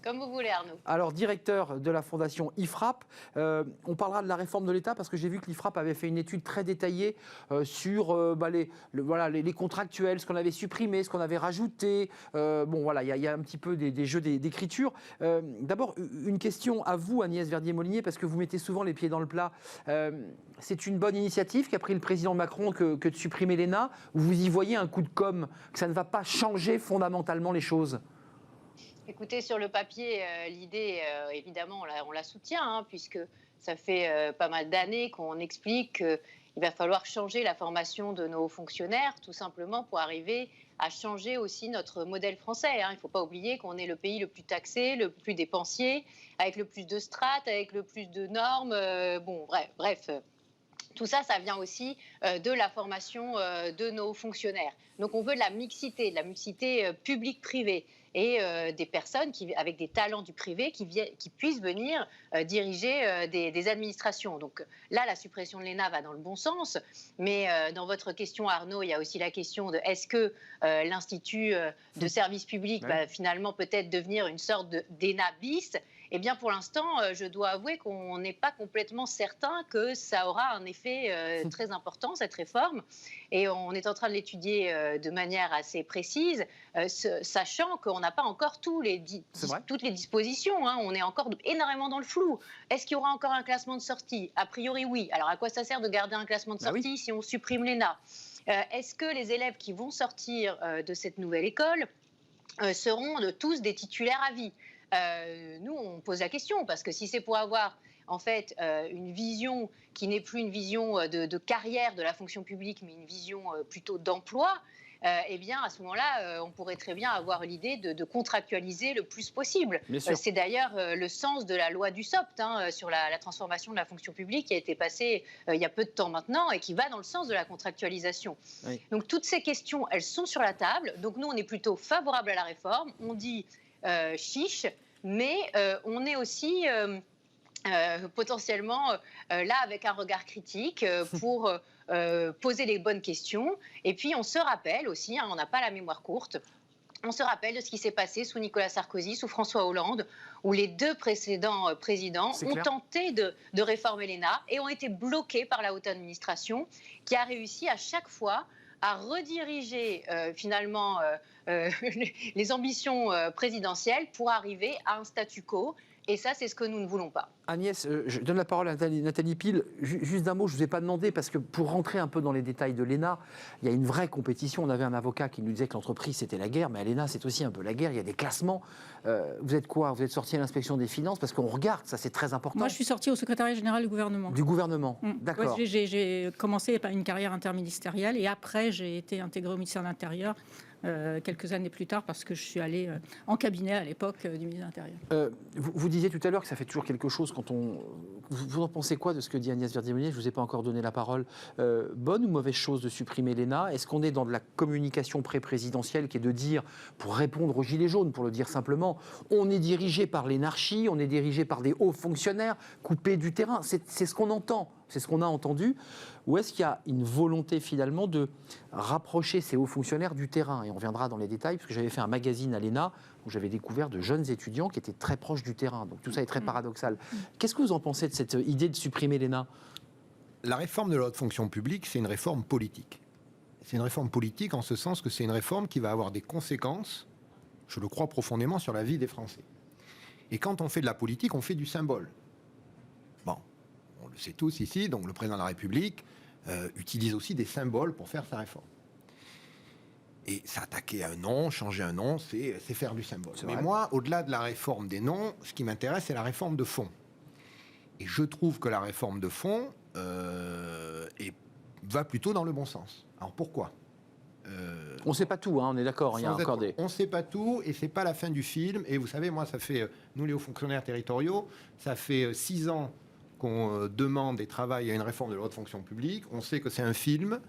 Speaker 6: Comme vous voulez, Arnaud.
Speaker 1: Alors, directeur de la fondation IFRAP, on parlera de la réforme de l'État parce que j'ai vu que l'IFRAP avait fait une étude très détaillée sur les contractuels, ce qu'on avait supprimé, ce qu'on avait rajouté. Il y a un petit peu des jeux d'écriture. D'abord, une question à vous, Agnès Verdier-Molinier, parce que vous mettez souvent les pieds dans le plat. C'est une bonne initiative qu'a pris le président Macron que de supprimer l'ENA, ou vous y voyez un coup de com', que ça ne va pas changer fondamentalement les choses?
Speaker 6: Écoutez, sur le papier, l'idée, évidemment, on la soutient, hein, puisque ça fait pas mal d'années qu'on explique qu'il va falloir changer la formation de nos fonctionnaires, tout simplement pour arriver à changer aussi notre modèle français. Hein. Il ne faut pas oublier qu'on est le pays le plus taxé, le plus dépensier, avec le plus de strates, avec le plus de normes. Bref. Tout ça, ça vient aussi de la formation de nos fonctionnaires. Donc on veut de la mixité publique-privée et des personnes avec des talents du privé qui puissent venir diriger des administrations. Donc là, la suppression de l'ENA va dans le bon sens, mais dans votre question, Arnaud, il y a aussi la question de est-ce que l'Institut de service public va finalement peut-être devenir une sorte d'ENA bis ? Eh bien, pour l'instant, je dois avouer qu'on n'est pas complètement certain que ça aura un effet très important, cette réforme. Et on est en train de l'étudier de manière assez précise, sachant qu'on n'a pas encore toutes les dispositions. Hein. On est encore énormément dans le flou. Est-ce qu'il y aura encore un classement de sortie ? A priori, oui. Alors, à quoi ça sert de garder un classement de sortie si on supprime l'ENA ? Est-ce que les élèves qui vont sortir de cette nouvelle école seront tous des titulaires à vie ? Nous, on pose la question, parce que si c'est pour avoir en fait une vision qui n'est plus une vision de carrière de la fonction publique, mais une vision plutôt d'emploi, eh bien, à ce moment-là, on pourrait très bien avoir l'idée de contractualiser le plus possible. C'est d'ailleurs le sens de la loi du SOPT sur la transformation de la fonction publique qui a été passée il y a peu de temps maintenant et qui va dans le sens de la contractualisation. Oui. Donc, toutes ces questions, elles sont sur la table. Donc, nous, on est plutôt favorable à la réforme. On dit chiche, mais on est aussi potentiellement là avec un regard critique pour poser les bonnes questions. Et puis on se rappelle aussi, on n'a pas la mémoire courte, on se rappelle de ce qui s'est passé sous Nicolas Sarkozy, sous François Hollande, où les deux précédents présidents ont tenté de réformer l'ENA et ont été bloqués par la haute administration, qui a réussi à chaque fois à rediriger finalement les ambitions présidentielles pour arriver à un statu quo. Et ça, c'est ce que nous ne voulons pas.
Speaker 1: Agnès, je donne la parole à Nathalie Pile. Juste d'un mot, je ne vous ai pas demandé, parce que pour rentrer un peu dans les détails de l'ENA, il y a une vraie compétition. On avait un avocat qui nous disait que l'entreprise, c'était la guerre, mais à l'ENA, c'est aussi un peu la guerre. Il y a des classements. Vous êtes quoi ? Vous êtes sorti à l'inspection des finances ? Parce qu'on regarde, ça c'est très important.
Speaker 5: Moi, je suis sortie au secrétariat général du gouvernement.
Speaker 1: Du gouvernement, d'accord.
Speaker 5: Ouais, j'ai commencé par une carrière interministérielle et après, j'ai été intégrée au ministère de l'Intérieur. Quelques années plus tard, parce que je suis allée en cabinet à l'époque du ministre de l'Intérieur.
Speaker 1: Vous disiez tout à l'heure que ça fait toujours quelque chose quand on... Vous en pensez quoi de ce que dit Agnès Verdier-Molinier ? Je ne vous ai pas encore donné la parole. Bonne ou mauvaise chose de supprimer l'ENA ? Est-ce qu'on est dans de la communication pré-présidentielle qui est de dire, pour répondre aux gilets jaunes, pour le dire simplement, on est dirigé par l'énarchie, on est dirigé par des hauts fonctionnaires coupés du terrain. C'est ce qu'on entend. C'est ce qu'on a entendu. Ou est-ce qu'il y a une volonté finalement de rapprocher ces hauts fonctionnaires du terrain ? Et on reviendra dans les détails, parce que j'avais fait un magazine à l'ENA où j'avais découvert de jeunes étudiants qui étaient très proches du terrain. Donc tout ça est très paradoxal. Qu'est-ce que vous en pensez de cette idée de supprimer l'ENA ?
Speaker 7: La réforme de la haute fonction publique, c'est une réforme politique. C'est une réforme politique en ce sens que c'est une réforme qui va avoir des conséquences, je le crois profondément, sur la vie des Français. Et quand on fait de la politique, on fait du symbole. Bon. On le sait tous ici, donc le président de la République utilise aussi des symboles pour faire sa réforme. Et s'attaquer à un nom, changer un nom, c'est faire du symbole. Mais moi, au-delà de la réforme des noms, ce qui m'intéresse, c'est la réforme de fond. Et je trouve que la réforme de fond va plutôt dans le bon sens. Alors pourquoi ?
Speaker 1: On ne sait pas tout, on est d'accord. Il y a encore des...
Speaker 7: On ne sait pas tout, et c'est pas la fin du film. Et vous savez, moi, ça fait, nous les hauts fonctionnaires territoriaux, ça fait 6 ans qu'on demande et travaille à une réforme de la haute fonction publique. On sait que c'est un film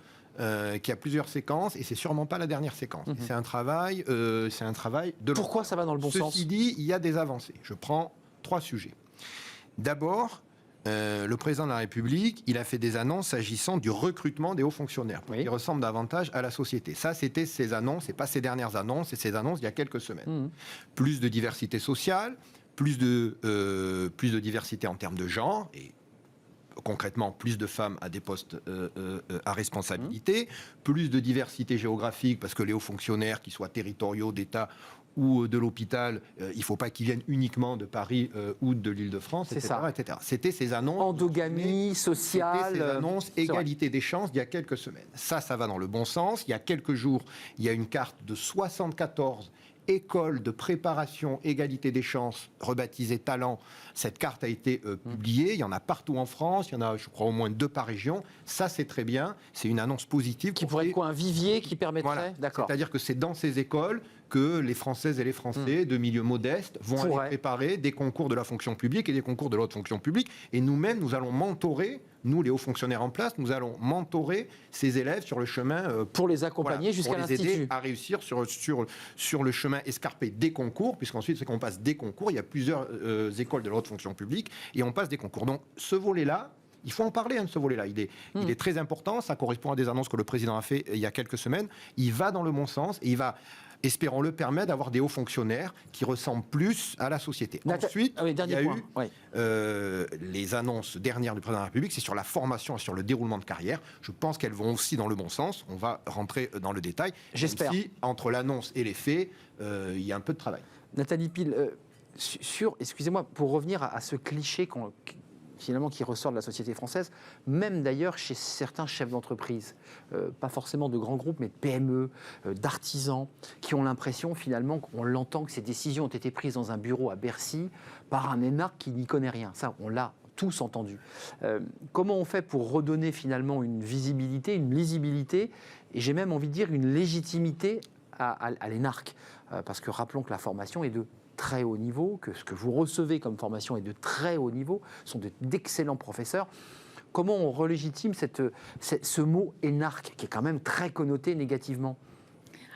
Speaker 7: qui a plusieurs séquences, et c'est sûrement pas la dernière séquence. C'est un travail de...
Speaker 1: Pourquoi ça va dans le bon sens ?
Speaker 7: Ceci dit, il y a des avancées. Je prends 3 sujets. D'abord, le président de la République, il a fait des annonces s'agissant du recrutement des hauts fonctionnaires, pour qu'ils ressemblent davantage à la société. Ça, c'était ses annonces, et pas ses dernières annonces, c'est ses annonces il y a quelques semaines. Plus de diversité sociale, plus de diversité en termes de genre, et concrètement plus de femmes à des postes à responsabilité, plus de diversité géographique, parce que les hauts fonctionnaires, qu'ils soient territoriaux, d'État ou de l'hôpital, il ne faut pas qu'ils viennent uniquement de Paris ou de l'Île-de-France, etc., etc. C'était ces annonces...
Speaker 1: Endogamie sociale...
Speaker 7: C'était ces annonces égalité des chances il y a quelques semaines. Ça va dans le bon sens. Il y a quelques jours, il y a une carte de 74 écoles de préparation égalité des chances, rebaptisée Talent. Cette carte a été publiée. Il y en a partout en France. Il y en a, je crois, au moins 2 par région. Ça, c'est très bien. C'est une annonce positive.
Speaker 1: Qui pourrait être quoi, un vivier qui permettrait...
Speaker 7: Voilà.
Speaker 1: D'accord.
Speaker 7: C'est-à-dire que c'est dans ces écoles que les Françaises et les Français de milieux modestes vont aller préparer des concours de la fonction publique et des concours de l'autre fonction publique. Et nous-mêmes, nous allons mentorer, nous les hauts fonctionnaires en place, nous allons mentorer ces élèves sur le chemin...
Speaker 1: pour les accompagner jusqu'à
Speaker 7: l'Institut. Pour les aider
Speaker 1: l'Institut.
Speaker 7: à réussir sur le chemin escarpé des concours, puisqu'ensuite, c'est qu'on passe des concours. Il y a plusieurs écoles de la haute fonction publique et on passe des concours. Donc, ce volet-là, il faut en parler de ce volet-là. Il est très important. Ça correspond à des annonces que le président a fait il y a quelques semaines. Il va dans le bon sens et il va, espérons-le, permettre d'avoir des hauts fonctionnaires qui ressemblent plus à la société. Ensuite, il y a eu les annonces dernières du président de la République, c'est sur la formation et sur le déroulement de carrière. Je pense qu'elles vont aussi dans le bon sens. On va rentrer dans le détail.
Speaker 1: J'espère.
Speaker 7: Même si, entre l'annonce et les faits, il y a un peu de travail.
Speaker 1: Nathalie Pile, excusez-moi, pour revenir à ce cliché finalement qui ressort de la société française, même d'ailleurs chez certains chefs d'entreprise, pas forcément de grands groupes, mais de PME, d'artisans, qui ont l'impression finalement, on l'entend, que ces décisions ont été prises dans un bureau à Bercy par un énarque qui n'y connaît rien. Ça, on l'a tous entendu. Comment on fait pour redonner finalement une visibilité, une lisibilité, et j'ai même envie de dire une légitimité à l'énarque, parce que rappelons que la formation est de très haut niveau, que ce que vous recevez comme formation est de très haut niveau, sont d'excellents professeurs. Comment on relégitime ce mot énarque, qui est quand même très connoté négativement ?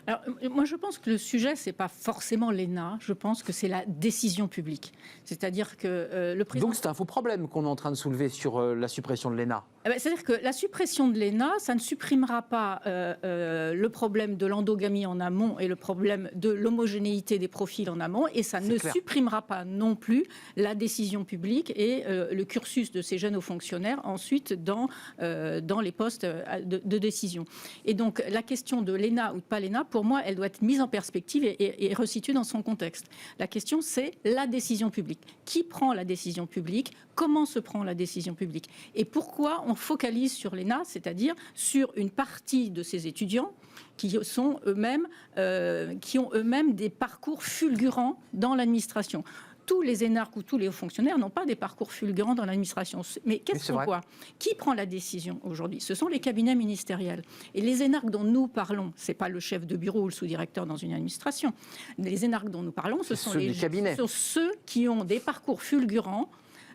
Speaker 5: Alors, moi, je pense que le sujet, c'est pas forcément l'ENA. Je pense que c'est la décision publique. C'est-à-dire que le président...
Speaker 1: Donc, c'est un faux problème qu'on est en train de soulever sur la suppression de l'ENA.
Speaker 5: C'est-à-dire que la suppression de l'ENA, ça ne supprimera pas le problème de l'endogamie en amont et le problème de l'homogénéité des profils en amont, et ça ne supprimera pas non plus la décision publique et le cursus de ces jeunes hauts fonctionnaires ensuite dans les postes de décision. Et donc, la question de l'ENA ou de pas l'ENA, pour moi, elle doit être mise en perspective et resituée dans son contexte. La question, c'est la décision publique. Qui prend la décision publique ? Comment se prend la décision publique ? Et pourquoi on focalise sur l'ENA, c'est-à-dire sur une partie de ces étudiants qui ont eux-mêmes des parcours fulgurants dans l'administration. Tous les énarques ou tous les hauts fonctionnaires n'ont pas des parcours fulgurants dans l'administration. Mais qu'est-ce qu'on voit ? Qui prend la décision aujourd'hui ? Ce sont les cabinets ministériels. Et les énarques dont nous parlons, ce n'est pas le chef de bureau ou le sous-directeur dans une administration. Les énarques dont nous parlons, ce sont ceux qui ont des parcours fulgurants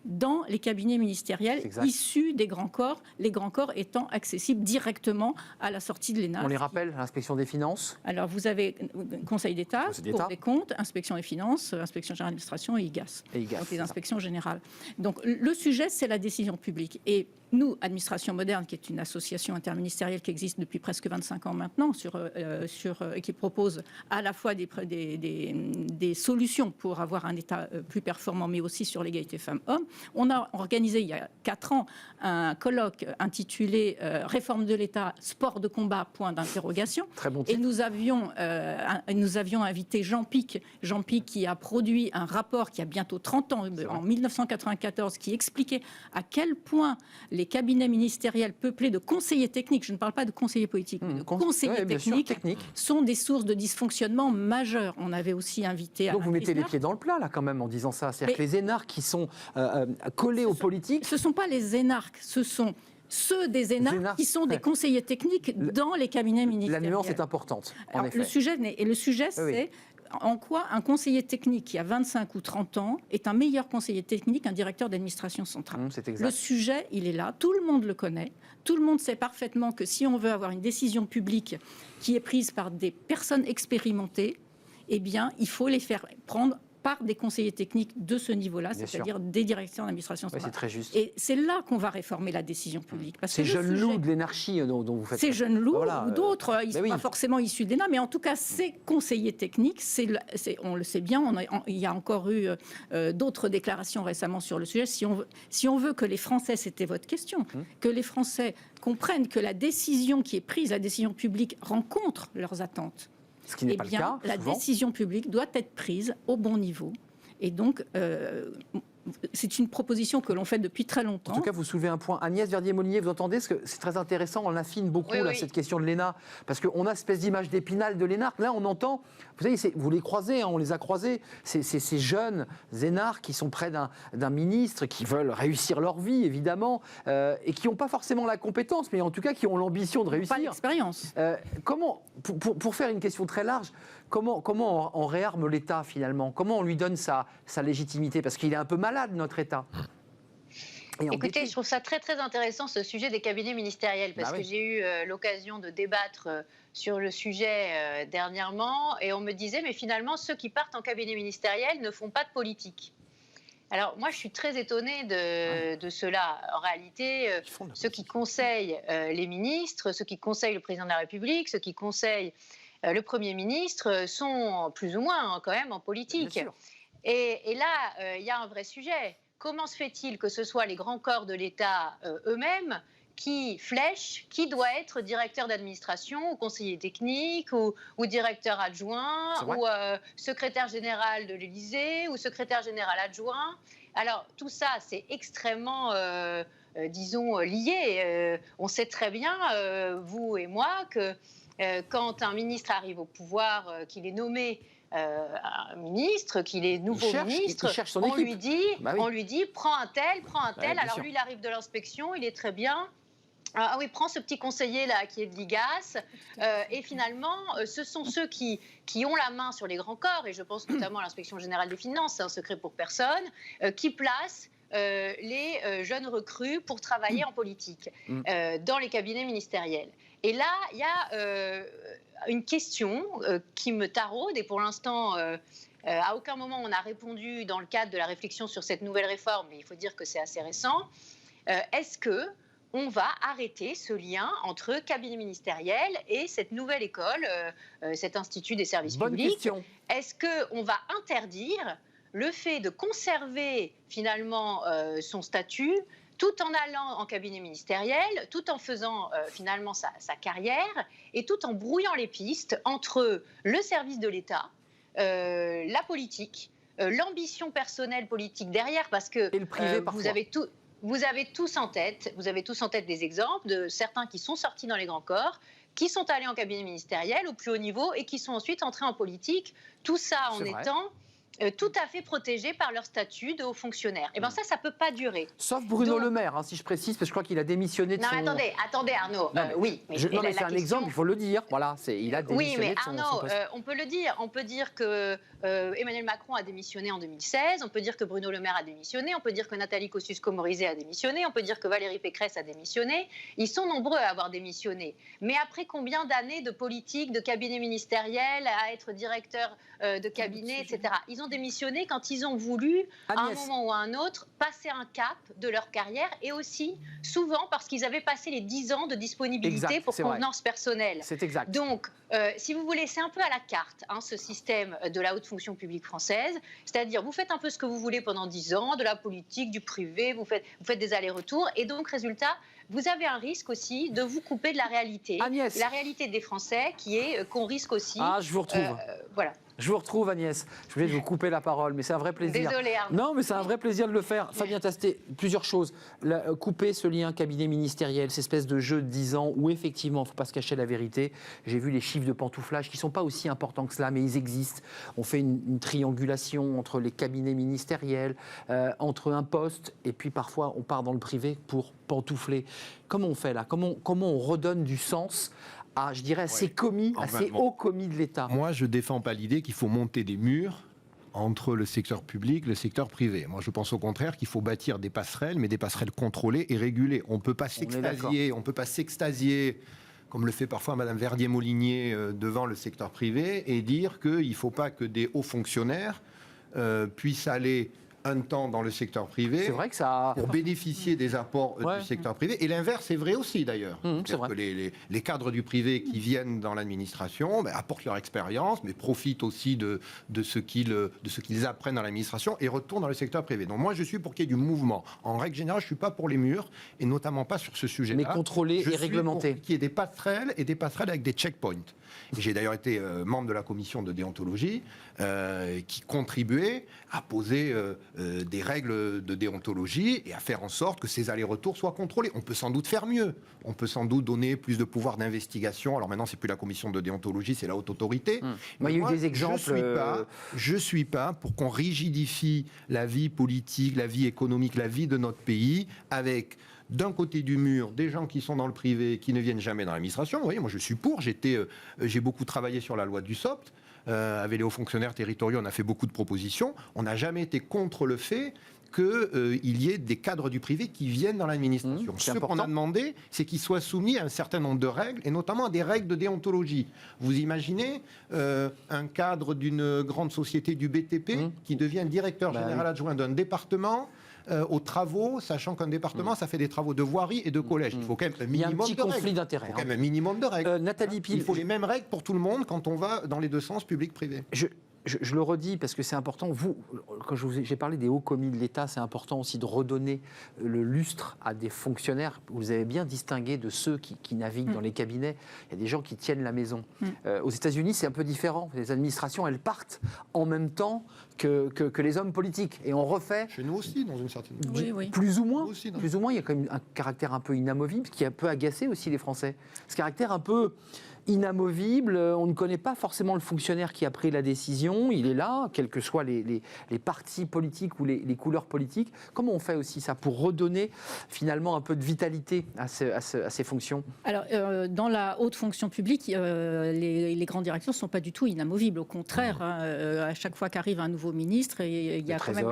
Speaker 5: dans les cabinets ministériels issus des grands corps, les grands corps étant accessibles directement à la sortie de l'ENA.
Speaker 1: On les rappelle, l'inspection des finances.
Speaker 5: Alors vous avez Conseil d'État, Cour des comptes, inspection des finances, inspection générale d'administration et IGAS. Donc les inspections générales. Donc le sujet, c'est la décision publique. Et nous, Administration Moderne, qui est une association interministérielle qui existe depuis presque 25 ans maintenant, qui propose à la fois des solutions pour avoir un État plus performant, mais aussi sur l'égalité femmes-hommes. On a organisé il y a 4 ans un colloque intitulé Réforme de l'État, sport de combat, point d'interrogation.
Speaker 1: Très bon titre.
Speaker 5: Et nous avions invité Jean Pic qui a produit un rapport qui a bientôt 30 ans, en 1994, qui expliquait à quel point les cabinets ministériels peuplés de conseillers techniques, je ne parle pas de conseillers politiques, mais de conseillers techniques, sont des sources de dysfonctionnement majeurs. On avait aussi invité...
Speaker 1: Donc vous mettez les pieds dans le plat, là, quand même, en disant ça. C'est-à-dire que les énarques qui sont collés aux politiques...
Speaker 5: Ce ne sont pas les énarques, ce sont ceux des énarques qui sont des conseillers techniques dans les cabinets ministériels.
Speaker 1: La nuance est importante, en effet.
Speaker 5: Le sujet, c'est... En quoi un conseiller technique qui a 25 ou 30 ans est un meilleur conseiller technique qu'un directeur d'administration centrale ?
Speaker 1: C'est exact.
Speaker 5: Le sujet, il est là. Tout le monde le connaît. Tout le monde sait parfaitement que si on veut avoir une décision publique qui est prise par des personnes expérimentées, eh bien, il faut les faire prendre par des conseillers techniques de ce niveau-là,
Speaker 1: Bien
Speaker 5: c'est-à-dire des directions d'administration
Speaker 1: Ouais, c'est
Speaker 5: centrale.
Speaker 1: très juste.
Speaker 5: Et c'est là qu'on va réformer la décision publique. Parce
Speaker 1: Ces
Speaker 5: que le
Speaker 1: jeunes
Speaker 5: sujet-
Speaker 1: loups de l'énarchie dont vous faites.
Speaker 5: ces jeunes loups
Speaker 1: Voilà,
Speaker 5: ou d'autres, ils ne sont
Speaker 1: oui.
Speaker 5: pas forcément issus de l'ENA, mais en tout cas, ces conseillers techniques, on le sait bien, il y a encore eu d'autres déclarations récemment sur le sujet. Si on veut que les Français, c'était votre question, que les Français comprennent que la décision qui est prise, la décision publique, rencontre leurs attentes,
Speaker 1: Ce qui n'est
Speaker 5: eh
Speaker 1: pas le
Speaker 5: bien,
Speaker 1: cas.
Speaker 5: la
Speaker 1: souvent.
Speaker 5: décision publique doit être prise au bon niveau. Et donc, c'est une proposition que l'on fait depuis très longtemps.
Speaker 1: En tout cas, vous soulevez un point. Agnès Verdier-Molinier, vous entendez, parce que c'est très intéressant, on affine beaucoup
Speaker 6: Oui,
Speaker 1: là,
Speaker 6: oui.
Speaker 1: cette question de l'ENA, parce qu'on a cette espèce d'image d'Épinal de l'énarque. Là, on entend, vous savez, vous les croisez, on les a croisés, ces jeunes énarques qui sont près d'un ministre, qui veulent réussir leur vie, évidemment, et qui n'ont pas forcément la compétence, mais en tout cas qui ont l'ambition de
Speaker 5: Pas
Speaker 1: réussir.
Speaker 5: l'expérience.
Speaker 1: Comment, pour faire une question très large, comment on réarme l'État finalement? Comment on lui donne sa légitimité? Parce qu'il est un peu malade, notre État. Et
Speaker 6: Écoutez,
Speaker 1: endetté.
Speaker 6: je trouve ça très très intéressant ce sujet des cabinets ministériels parce
Speaker 1: Bah oui.
Speaker 6: que j'ai eu l'occasion de débattre sur le sujet dernièrement et on me disait mais finalement ceux qui partent en cabinet ministériel ne font pas de politique. Alors moi je suis très étonnée de cela. En réalité,
Speaker 1: Ils font de la
Speaker 6: ceux qui conseillent les ministres, ceux qui conseillent le président de la République, ceux qui conseillent le Premier ministre sont plus ou moins quand même en politique.
Speaker 1: Bien sûr.
Speaker 6: Et là, il y a un vrai sujet. Comment se fait-il que ce soit les grands corps de l'État eux-mêmes qui flèchent qui doit être directeur d'administration ou conseiller technique ou directeur adjoint
Speaker 1: C'est vrai.
Speaker 6: ou secrétaire général de l'Élysée ou secrétaire général adjoint? Alors tout ça, c'est extrêmement, disons, lié. On sait très bien, vous et moi, que quand un ministre arrive au pouvoir, qu'il est nommé un ministre, qu'il est nouveau ministre,
Speaker 1: il cherche son
Speaker 6: on
Speaker 1: équipe.
Speaker 6: lui dit,
Speaker 1: Bah oui.
Speaker 6: on lui dit, prends un tel, prends un tel.
Speaker 1: bien
Speaker 6: Alors
Speaker 1: sûr.
Speaker 6: lui, il arrive de l'inspection, il est très bien. Ah oui, prends ce petit conseiller là qui est de l'IGAS. Et finalement, ce sont ceux qui ont la main sur les grands corps, et je pense notamment à l'inspection générale des finances, c'est un secret pour personne, qui placent les jeunes recrues pour travailler en politique dans les cabinets ministériels. Et là, il y a une question qui me taraude, et pour l'instant, à aucun moment on a répondu dans le cadre de la réflexion sur cette nouvelle réforme, mais il faut dire que c'est assez récent. Est-ce que on va arrêter ce lien entre cabinet ministériel et cette nouvelle école, cet institut des services
Speaker 1: Bonne
Speaker 6: publics?
Speaker 1: question.
Speaker 6: Est-ce qu'on va interdire le fait de conserver finalement son statut tout en allant en cabinet ministériel, tout en faisant finalement sa carrière et tout en brouillant les pistes entre le service de l'État, la politique, l'ambition personnelle politique derrière, parce que
Speaker 1: Et le privé, parfois.
Speaker 6: vous avez tous en tête des exemples de certains qui sont sortis dans les grands corps, qui sont allés en cabinet ministériel au plus haut niveau et qui sont ensuite entrés en politique, tout ça en
Speaker 1: C'est vrai.
Speaker 6: étant tout à fait protégés par leur statut de haut fonctionnaire. Et bien ça peut pas durer.
Speaker 1: Sauf Bruno
Speaker 6: Donc-
Speaker 1: Le Maire, hein, si je précise, parce que je crois qu'il a démissionné de
Speaker 6: Non,
Speaker 1: son...
Speaker 6: mais attendez Arnaud,
Speaker 1: Non, mais
Speaker 6: oui.
Speaker 1: Non, mais
Speaker 6: la
Speaker 1: c'est un
Speaker 6: question-
Speaker 1: exemple, il faut le dire. Voilà, il a
Speaker 6: Oui,
Speaker 1: démissionné
Speaker 6: mais
Speaker 1: de son
Speaker 6: Arnaud,
Speaker 1: poste.
Speaker 6: on peut le dire. On peut dire que Emmanuel Macron a démissionné en 2016. On peut dire que Bruno Le Maire a démissionné. On peut dire que Nathalie Kosciusko-Morizet a démissionné. On peut dire que Valérie Pécresse a démissionné. Ils sont nombreux à avoir démissionné. Mais après combien d'années de politique, de cabinet ministériel, à être directeur de cabinet, etc. Ils ont démissionné quand ils ont voulu, à un
Speaker 1: Agnès.
Speaker 6: moment ou à un autre, passer un cap de leur carrière, et aussi souvent parce qu'ils avaient passé les 10 ans de disponibilité
Speaker 1: Exact,
Speaker 6: pour
Speaker 1: c'est vrai.
Speaker 6: convenance personnelle.
Speaker 1: C'est exact.
Speaker 6: Donc, si vous voulez, c'est un peu à la carte, hein, ce système de la haute fonction publique française. C'est-à-dire, vous faites un peu ce que vous voulez pendant 10 ans, de la politique, du privé, vous faites des allers-retours. Et donc, résultat, vous avez un risque aussi de vous couper de la réalité.
Speaker 1: Agnès.
Speaker 6: La réalité des Français, qui est qu'on risque aussi...
Speaker 1: Ah, je vous retrouve.
Speaker 6: Voilà.
Speaker 1: Je vous retrouve, Agnès. Je voulais vous couper la parole, mais c'est un vrai plaisir.
Speaker 6: Désolée, Arnaud.
Speaker 1: Non, mais c'est un vrai plaisir de le faire. Fabien Tastet, plusieurs choses. Couper ce lien cabinet ministériel, cette espèce de jeu de 10 ans où effectivement, il ne faut pas se cacher la vérité. J'ai vu les chiffres de pantouflage qui ne sont pas aussi importants que cela, mais ils existent. On fait une triangulation entre les cabinets ministériels, entre un poste, et puis parfois on part dans le privé pour pantoufler. Comment on fait là ? Comment on redonne du sens à, je dirais, à ces commis, à ces hauts commis de l'État ?
Speaker 7: Moi, je défends pas l'idée qu'il faut monter des murs entre le secteur public et le secteur privé. Moi, je pense au contraire qu'il faut bâtir des passerelles, mais des passerelles contrôlées et régulées. On ne peut pas s'extasier, comme le fait parfois Madame Verdier-Molinier devant le secteur privé, et dire qu'il ne faut pas que des hauts fonctionnaires puissent aller un temps dans le secteur privé.
Speaker 1: C'est vrai que ça.
Speaker 7: Pour bénéficier des apports
Speaker 1: Ouais.
Speaker 7: du secteur privé. Et l'inverse est vrai aussi, d'ailleurs.
Speaker 1: C'est
Speaker 7: C'est-à-dire
Speaker 1: vrai.
Speaker 7: que les cadres du privé qui viennent dans l'administration apportent leur expérience, mais profitent aussi de ce qu'ils apprennent dans l'administration et retournent dans le secteur privé. Donc moi, je suis pour qu'il y ait du mouvement. En règle générale, je ne suis pas pour les murs, et notamment pas sur ce sujet-là.
Speaker 1: Mais contrôlé
Speaker 7: Je
Speaker 1: et
Speaker 7: suis
Speaker 1: réglementé.
Speaker 7: pour qu'il y ait des passerelles, et des passerelles avec des checkpoints. Et j'ai d'ailleurs été membre de la commission de déontologie qui contribuait à poser des règles de déontologie et à faire en sorte que ces allers-retours soient contrôlés. On peut sans doute faire mieux. On peut sans doute donner plus de pouvoir d'investigation. Alors maintenant, c'est plus la commission de déontologie, c'est la haute autorité.
Speaker 1: Moi, il y a eu des exemples.
Speaker 7: Je suis pas pour qu'on rigidifie la vie politique, la vie économique, la vie de notre pays avec d'un côté du mur, des gens qui sont dans le privé, qui ne viennent jamais dans l'administration. Vous voyez, moi je suis pour. J'ai beaucoup travaillé sur la loi du SOPT. Avec les hauts fonctionnaires territoriaux, on a fait beaucoup de propositions. On n'a jamais été contre le fait qu'il y ait des cadres du privé qui viennent dans l'administration.
Speaker 1: C'est
Speaker 7: Ce qu'on
Speaker 1: important.
Speaker 7: a demandé, c'est qu'ils soient soumis à un certain nombre de règles, et notamment à des règles de déontologie. Vous imaginez un cadre d'une grande société du BTP qui devient directeur général adjoint d'un département aux travaux, sachant qu'un département, ça fait des travaux de voirie et de collège. Il faut quand même un
Speaker 1: Il y a un
Speaker 7: minimum
Speaker 1: petit
Speaker 7: de
Speaker 1: conflit
Speaker 7: règles.
Speaker 1: d'intérêts.
Speaker 7: Il faut quand même un minimum de règles.
Speaker 1: Nathalie Pile,
Speaker 7: Il faut les mêmes règles pour tout le monde quand on va dans les deux sens, public-privé.
Speaker 1: je le redis parce que c'est important. Vous, quand j'ai parlé des hauts commis de l'État, c'est important aussi de redonner le lustre à des fonctionnaires. Vous avez bien distingué de ceux qui naviguent dans les cabinets. Il y a des gens qui tiennent la maison. Aux États-Unis, c'est un peu différent. Les administrations, elles partent en même temps que les hommes politiques. Et on refait.
Speaker 7: Chez nous aussi, dans une certaine
Speaker 5: Oui, oui.
Speaker 1: Plus ou moins,
Speaker 7: Nous aussi, non.
Speaker 1: plus ou moins, il y a quand même un caractère un peu inamovible qui a peu agacé aussi les Français. Ce caractère un peu inamovible, on ne connaît pas forcément le fonctionnaire qui a pris la décision, il est là, quels que soient les partis politiques ou les couleurs politiques. Comment on fait aussi ça pour redonner finalement un peu de vitalité à ces fonctions?
Speaker 5: Alors, dans la haute fonction publique, les grands directeurs ne sont pas du tout inamovibles. Au contraire, à chaque fois qu'arrive un nouveau ministre, il y a quand même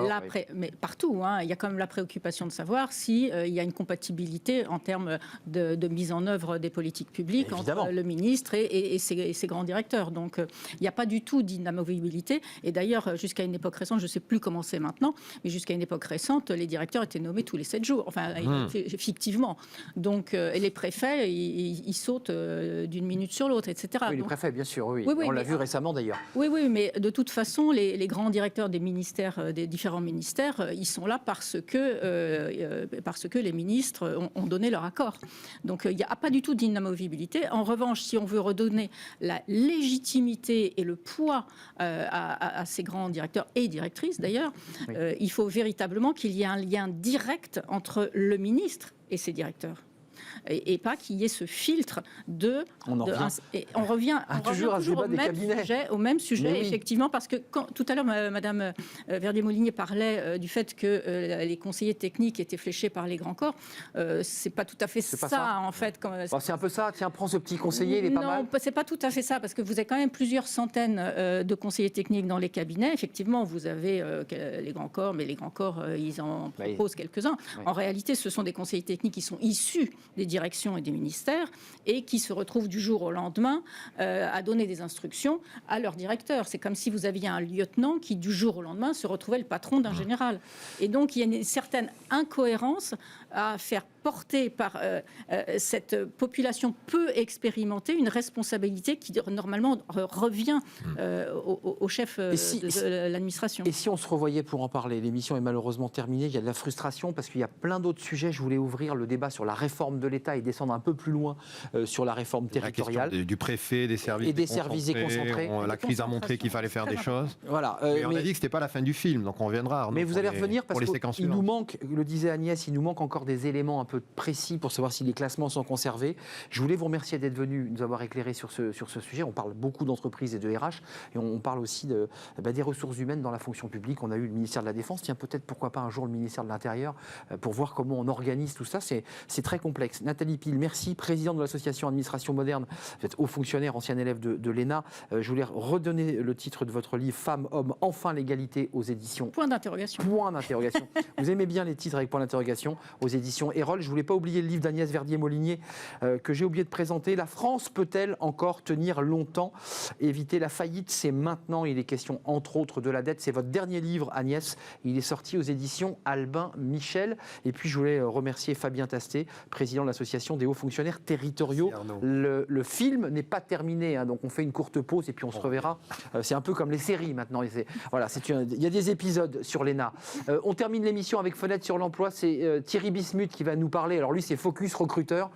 Speaker 5: mais partout, il y a quand même la préoccupation de savoir s'il y a une compatibilité en termes de mise en œuvre des politiques publiques entre le ministre et ses grands directeurs. Donc, il n'y a pas du tout d'inamovibilité. Et d'ailleurs, jusqu'à une époque récente, je ne sais plus comment c'est maintenant, mais jusqu'à une époque récente, les directeurs étaient nommés tous les 7 jours, enfin, fictivement. Donc, et les préfets, ils sautent d'une minute sur l'autre, etc.
Speaker 1: Oui, les
Speaker 5: Donc,
Speaker 1: préfets, bien sûr, oui.
Speaker 5: Oui,
Speaker 1: On l'a vu récemment d'ailleurs.
Speaker 5: oui, mais de toute façon, les grands directeurs des ministères, des différents ministères, ils sont là parce que les ministres ont donné leur accord. Donc, il n'y a pas du tout d'inamovibilité. En revanche, si on veut redonner la légitimité et le poids à ces grands directeurs et directrices, d'ailleurs, il faut véritablement qu'il y ait un lien direct entre le ministre et ses directeurs. Et pas qu'il y ait ce filtre on revient
Speaker 1: toujours à ce débat des cabinets.
Speaker 5: au même sujet,
Speaker 1: Oui.
Speaker 5: Effectivement, parce que tout à l'heure, Madame Verdier-Molinier parlait du fait que les conseillers techniques étaient fléchés par les grands corps. C'est pas tout à fait ça, en fait.
Speaker 1: C'est un peu ça. Tiens, prends ce petit conseiller, il est pas mal.
Speaker 5: Non, c'est pas tout à fait ça, parce que vous avez quand même plusieurs centaines de conseillers techniques dans les cabinets. Effectivement, vous avez les grands corps, mais les grands corps, ils en proposent quelques-uns.
Speaker 1: Oui.
Speaker 5: En réalité, ce sont des conseillers techniques qui sont issus des directions et des ministères et qui se retrouvent du jour au lendemain à donner des instructions à leur directeur. C'est comme si vous aviez un lieutenant qui, du jour au lendemain, se retrouvait le patron d'un général. Et donc, il y a une certaine incohérence à faire porter par cette population peu expérimentée une responsabilité qui, normalement, revient au chef de l'administration.
Speaker 1: Et si on se revoyait pour en parler? L'émission est malheureusement terminée. Il y a de la frustration parce qu'il y a plein d'autres sujets. Je voulais ouvrir le débat sur la réforme de l'État et descendre un peu plus loin sur la réforme territoriale.
Speaker 7: La question du préfet, des services
Speaker 1: et des services déconcentrés.
Speaker 7: La crise a montré qu'il fallait faire des choses.
Speaker 1: Voilà.
Speaker 7: Mais on a dit que c'était pas la fin du film, donc on reviendra.
Speaker 1: Mais vous allez revenir parce qu'il nous manque, le disait Agnès, il nous manque encore des éléments un peu précis pour savoir si les classements sont conservés. Je voulais vous remercier d'être venu nous avoir éclairé sur ce sujet. On parle beaucoup d'entreprises et de RH et on parle aussi des ressources humaines dans la fonction publique. On a eu le ministère de la Défense. Tiens, peut-être pourquoi pas un jour le ministère de l'Intérieur pour voir comment on organise tout ça. C'est très complexe. Index. Nathalie Pile, merci, présidente de l'association Administration Moderne. Vous êtes haut fonctionnaire, ancien élève de l'ENA. Je voulais redonner le titre de votre livre, Femmes, Hommes, enfin l'égalité, aux éditions.
Speaker 5: Point d'interrogation.
Speaker 1: Point d'interrogation. Vous aimez bien les titres avec point d'interrogation, aux éditions Erol. Je ne voulais pas oublier le livre d'Agnès Verdier-Molinier que j'ai oublié de présenter. La France peut-elle encore tenir longtemps? Éviter la faillite, c'est maintenant. Il est question entre autres de la dette. C'est votre dernier livre, Agnès. Il est sorti aux éditions Albin Michel. Et puis je voulais remercier Fabien Tastet, président de l'association des hauts fonctionnaires territoriaux. Le film n'est pas terminé, hein, donc on fait une courte pause et puis on se reverra. C'est un peu comme les séries maintenant. Voilà, il y a des épisodes sur l'ENA. On termine l'émission avec Fenêtre sur l'emploi. C'est Thierry Bismuth qui va nous parler. Alors lui, c'est Focus Recruteur.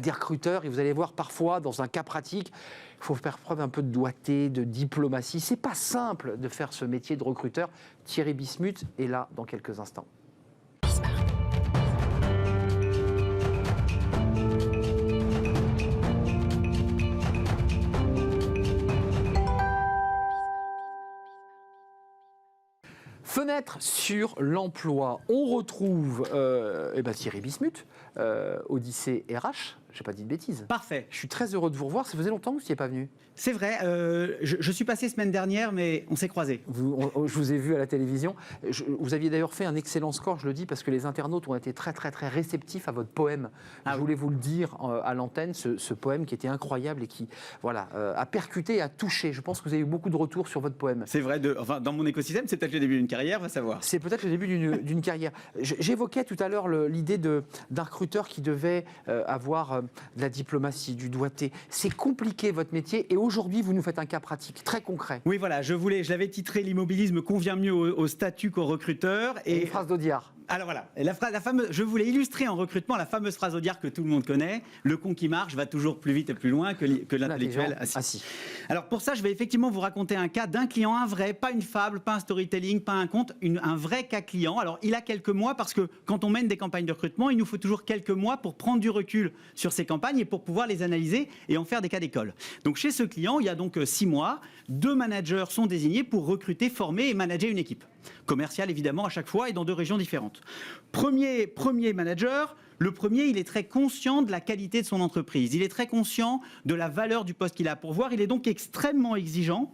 Speaker 1: Des recruteurs, et vous allez voir parfois dans un cas pratique, il faut faire preuve un peu de doigté, de diplomatie. C'est pas simple de faire ce métier de recruteur. Thierry Bismuth est là dans quelques instants. Fenêtre sur l'emploi. On retrouve Thierry Bismuth, Odyssée RH. Je n'ai pas dit de bêtises.
Speaker 8: Parfait.
Speaker 1: Je suis très heureux de vous revoir. Ça faisait longtemps que vous n'y êtes pas venu.
Speaker 8: C'est vrai. Je suis passé semaine dernière, mais on s'est croisés.
Speaker 1: Je vous ai vu à la télévision. Vous aviez d'ailleurs fait un excellent score, je le dis, parce que les internautes ont été très, très, très réceptifs à votre poème. Je voulais vous le dire à l'antenne, ce poème qui était incroyable et qui a percuté, a touché. Je pense que vous avez eu beaucoup de retours sur votre poème.
Speaker 8: C'est vrai. Dans mon écosystème, c'est peut-être le début d'une carrière, va savoir.
Speaker 1: C'est peut-être le début d'une carrière. J'évoquais tout à l'heure l'idée d'un recruteur qui devait avoir de la diplomatie, du doigté. C'est compliqué votre métier et aujourd'hui vous nous faites un cas pratique très concret.
Speaker 8: Oui, voilà, je l'avais titré l'immobilisme convient mieux au statut qu'au recruteur.
Speaker 1: Et une phrase d'Audiard.
Speaker 8: Alors voilà, la fameuse, je voulais illustrer en recrutement la fameuse phrase d'Audiard que tout le monde connaît, le con qui marche va toujours plus vite et plus loin que l'intellectuel assis. Alors pour ça, je vais effectivement vous raconter un cas d'un client, un vrai, pas une fable, pas un storytelling, pas un conte, un vrai cas client. Alors il a quelques mois parce que quand on mène des campagnes de recrutement, il nous faut toujours quelques mois pour prendre du recul sur ces campagnes et pour pouvoir les analyser et en faire des cas d'école. Donc chez ce client, il y a donc 6 mois, 2 managers sont désignés pour recruter, former et manager une équipe. Commerciale évidemment à chaque fois et dans 2 régions différentes. Premier manager, le premier, il est très conscient de la qualité de son entreprise, il est très conscient de la valeur du poste qu'il a à pourvoir, il est donc extrêmement exigeant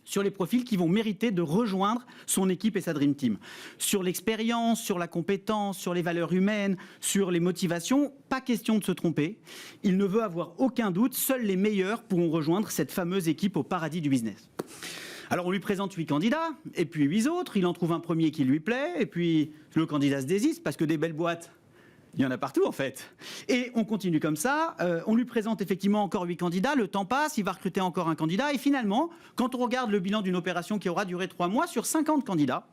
Speaker 8: sur les profils qui vont mériter de rejoindre son équipe et sa Dream Team. Sur l'expérience, sur la compétence, sur les valeurs humaines, sur les motivations, pas question de se tromper. Il ne veut avoir aucun doute, seuls les meilleurs pourront rejoindre cette fameuse équipe au paradis du business. Alors on lui présente 8 candidats, et puis 8 autres, il en trouve un premier qui lui plaît, et puis le candidat se désiste, parce que des belles boîtes, il y en a partout en fait. Et on continue comme ça, on lui présente effectivement encore 8 candidats, le temps passe, il va recruter encore un candidat, et finalement, quand on regarde le bilan d'une opération qui aura duré 3 mois, sur 50 candidats,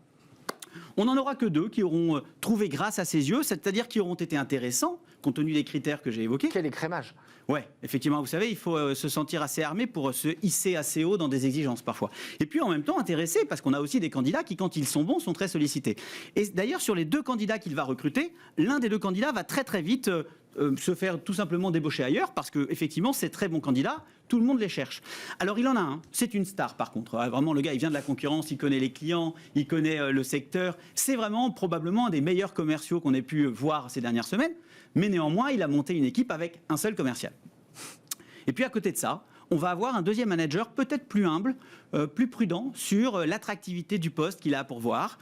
Speaker 8: on n'en aura que 2 qui auront trouvé grâce à ses yeux, c'est-à-dire qui auront été intéressants, compte tenu des critères que j'ai évoqués.
Speaker 1: Quel écrémage!
Speaker 8: Ouais, effectivement, vous savez, il faut se sentir assez armé pour se hisser assez haut dans des exigences parfois. Et puis en même temps intéressé, parce qu'on a aussi des candidats qui, quand ils sont bons, sont très sollicités. Et d'ailleurs, sur les 2 candidats qu'il va recruter, l'un des 2 candidats va très très vite se faire tout simplement débaucher ailleurs, parce que effectivement, ces très bons candidats, tout le monde les cherche. Alors il en a un, c'est une star par contre. Vraiment, le gars, il vient de la concurrence, il connaît les clients, il connaît le secteur. C'est vraiment probablement un des meilleurs commerciaux qu'on ait pu voir ces dernières semaines. Mais néanmoins, il a monté une équipe avec un seul commercial. Et puis à côté de ça, on va avoir un deuxième manager peut-être plus humble, plus prudent sur l'attractivité du poste qu'il a à pourvoir.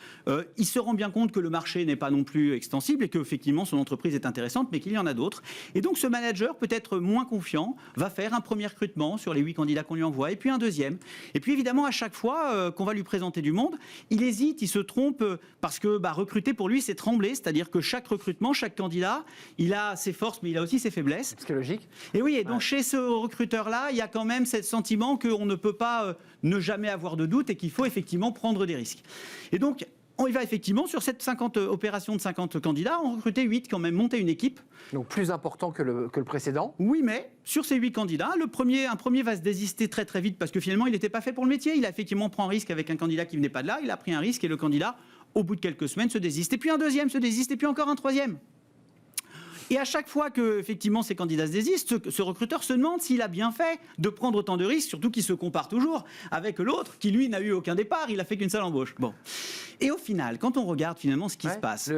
Speaker 8: Il se rend bien compte que le marché n'est pas non plus extensible et qu'effectivement son entreprise est intéressante, mais qu'il y en a d'autres. Et donc ce manager, peut-être moins confiant, va faire un premier recrutement sur les 8 candidats qu'on lui envoie, et puis un deuxième. Et puis évidemment, à chaque fois qu'on va lui présenter du monde, il hésite, il se trompe, parce que recruter pour lui, c'est trembler. C'est-à-dire que chaque recrutement, chaque candidat, il a ses forces, mais il a aussi ses faiblesses.
Speaker 1: C'est logique.
Speaker 8: Et oui, et donc chez ce recruteur-là, il y a quand même ce sentiment qu'on ne peut pas ne jamais avoir de doute et qu'il faut effectivement prendre des risques. Et donc, on y va effectivement sur cette 50 opération de 50 candidats, on recrutait 8 quand même, monter une équipe.
Speaker 1: Donc plus important que le précédent.
Speaker 8: Oui, mais sur ces 8 candidats, un premier va se désister très très vite parce que finalement, il n'était pas fait pour le métier. Il a effectivement pris un risque avec un candidat qui venait pas de là. Il a pris un risque et le candidat, au bout de quelques semaines, se désiste. Et puis un deuxième se désiste et puis encore un troisième. Et à chaque fois que effectivement ces candidats se désistent, ce recruteur se demande s'il a bien fait de prendre autant de risques, surtout qu'il se compare toujours avec l'autre qui lui n'a eu aucun départ, il a fait qu'une seule embauche. Bon. Et au final, quand on regarde finalement ce qui se passe,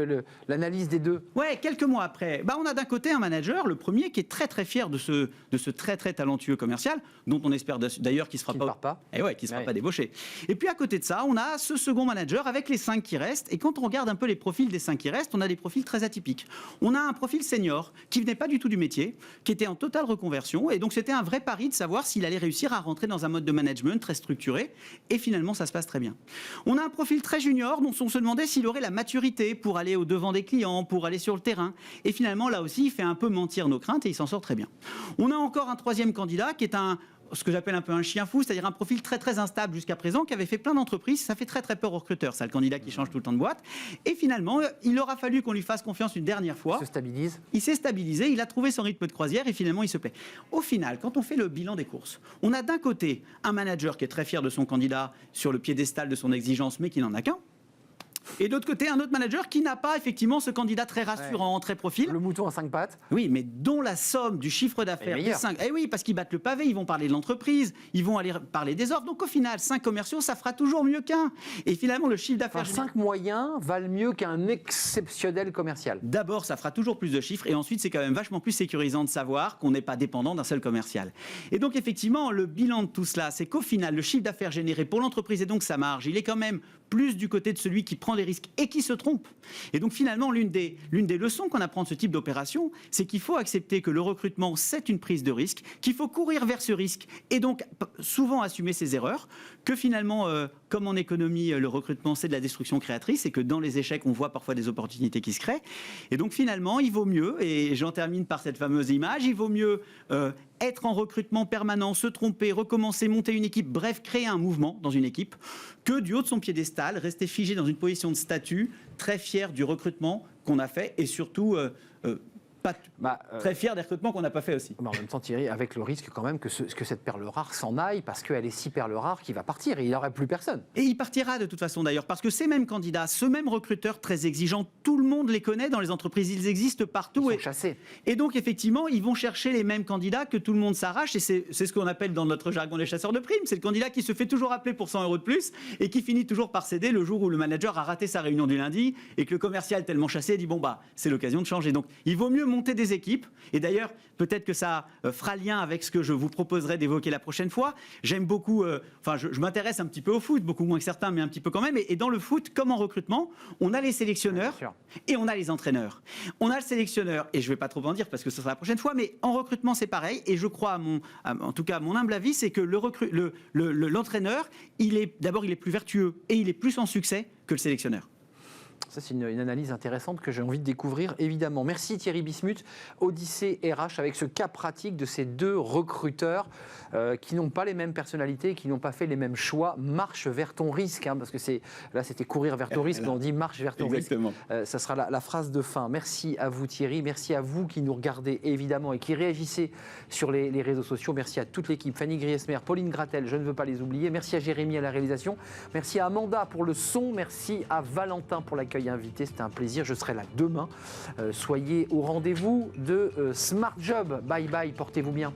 Speaker 1: l'analyse des deux.
Speaker 8: Ouais, quelques mois après, on a d'un côté un manager, le premier, qui est très très fier de ce très très talentueux commercial, dont on espère d'ailleurs qu'il ne se fera pas débaucher. Et puis à côté de ça, on a ce second manager avec les 5 qui restent. Et quand on regarde un peu les profils des 5 qui restent, on a des profils très atypiques. On a un profil senior qui venait pas du tout du métier, qui était en totale reconversion. Et donc c'était un vrai pari de savoir s'il allait réussir à rentrer dans un mode de management très structuré. Et finalement, ça se passe très bien. On a un profil très junior dont on se demandait s'il aurait la maturité pour aller au devant des clients, pour aller sur le terrain. Et finalement, là aussi, il fait un peu mentir nos craintes et il s'en sort très bien. On a encore un troisième candidat qui est ce que j'appelle un peu un chien fou, c'est-à-dire un profil très très instable jusqu'à présent, qui avait fait plein d'entreprises. Ça fait très très peur aux recruteurs, ça, le candidat qui change tout le temps de boîte. Et finalement, il aura fallu qu'on lui fasse confiance une dernière fois.
Speaker 1: Il se stabilise.
Speaker 8: Il s'est stabilisé, il a trouvé son rythme de croisière et finalement il se plaît. Au final, quand on fait le bilan des courses, on a d'un côté un manager qui est très fier de son candidat sur le piédestal de son exigence, mais qui n'en a qu'un. Et de l'autre côté, un autre manager qui n'a pas effectivement ce candidat très rassurant, très profil.
Speaker 1: Le mouton à 5 pattes.
Speaker 8: Oui, mais dont la somme du chiffre d'affaires des 5. Eh oui, parce qu'ils battent le pavé, ils vont parler de l'entreprise, ils vont aller parler des offres. Donc au final, 5 commerciaux, ça fera toujours mieux qu'un. Et finalement, le chiffre d'affaires.
Speaker 1: 5 moyens valent mieux qu'un exceptionnel commercial.
Speaker 8: D'abord, ça fera toujours plus de chiffres. Et ensuite, c'est quand même vachement plus sécurisant de savoir qu'on n'est pas dépendant d'un seul commercial. Et donc, effectivement, le bilan de tout cela, c'est qu'au final, le chiffre d'affaires généré pour l'entreprise et donc sa marge, il est quand même plus du côté de celui qui prend les risques et qui se trompe. Et donc finalement, l'une des leçons qu'on apprend de ce type d'opération, c'est qu'il faut accepter que le recrutement, c'est une prise de risque, qu'il faut courir vers ce risque et donc souvent assumer ses erreurs, que finalement, comme en économie, le recrutement, c'est de la destruction créatrice et que dans les échecs, on voit parfois des opportunités qui se créent. Et donc finalement, il vaut mieux, et j'en termine par cette fameuse image, il vaut mieux être en recrutement permanent, se tromper, recommencer, monter une équipe, bref, créer un mouvement dans une équipe, que du haut de son piédestal, rester figé dans une position de statut, très fier du recrutement qu'on a fait et surtout très fier des recrutements qu'on n'a pas fait aussi.
Speaker 1: En même temps, Thierry, avec le risque quand même que cette perle rare s'en aille parce qu'elle est si perle rare qu'il va partir et il n'y aurait plus personne.
Speaker 8: Et il partira de toute façon d'ailleurs parce que ces mêmes candidats, ce même recruteur très exigeant, tout le monde les connaît dans les entreprises, ils existent partout.
Speaker 1: Ils sont chassés.
Speaker 8: Et donc effectivement, ils vont chercher les mêmes candidats que tout le monde s'arrache et c'est ce qu'on appelle dans notre jargon les chasseurs de primes. C'est le candidat qui se fait toujours appeler pour 100 € de plus et qui finit toujours par céder le jour où le manager a raté sa réunion du lundi et que le commercial tellement chassé dit bon c'est l'occasion de changer. Donc il vaut mieux monter des équipes. Et d'ailleurs, peut-être que ça fera lien avec ce que je vous proposerai d'évoquer la prochaine fois. J'aime beaucoup, je m'intéresse un petit peu au foot, beaucoup moins que certains, mais un petit peu quand même. Et dans le foot, comme en recrutement, on a les sélectionneurs et on a les entraîneurs. On a le sélectionneur, et je ne vais pas trop en dire parce que ce sera la prochaine fois, mais en recrutement, c'est pareil. Et je crois, en tout cas, à mon humble avis, c'est que l'entraîneur, il est plus vertueux et il est plus en succès que le sélectionneur.
Speaker 1: Ça, c'est une analyse intéressante que j'ai envie de découvrir, évidemment. Merci Thierry Bismuth, Odyssée RH, avec ce cas pratique de ces deux recruteurs qui n'ont pas les mêmes personnalités, qui n'ont pas fait les mêmes choix. Marche vers ton risque, parce que là, c'était courir vers ton risque, mais on dit marche vers ton risque. Ça sera la phrase de fin. Merci à vous Thierry, merci à vous qui nous regardez, évidemment, et qui réagissez sur les réseaux sociaux. Merci à toute l'équipe, Fanny Griesmer, Pauline Gratel, je ne veux pas les oublier. Merci à Jérémy à la réalisation. Merci à Amanda pour le son. Merci à Valentin pour l'accueil invité. C'était un plaisir. Je serai là demain. Soyez au rendez-vous de Smart Job. Bye bye. Portez-vous bien.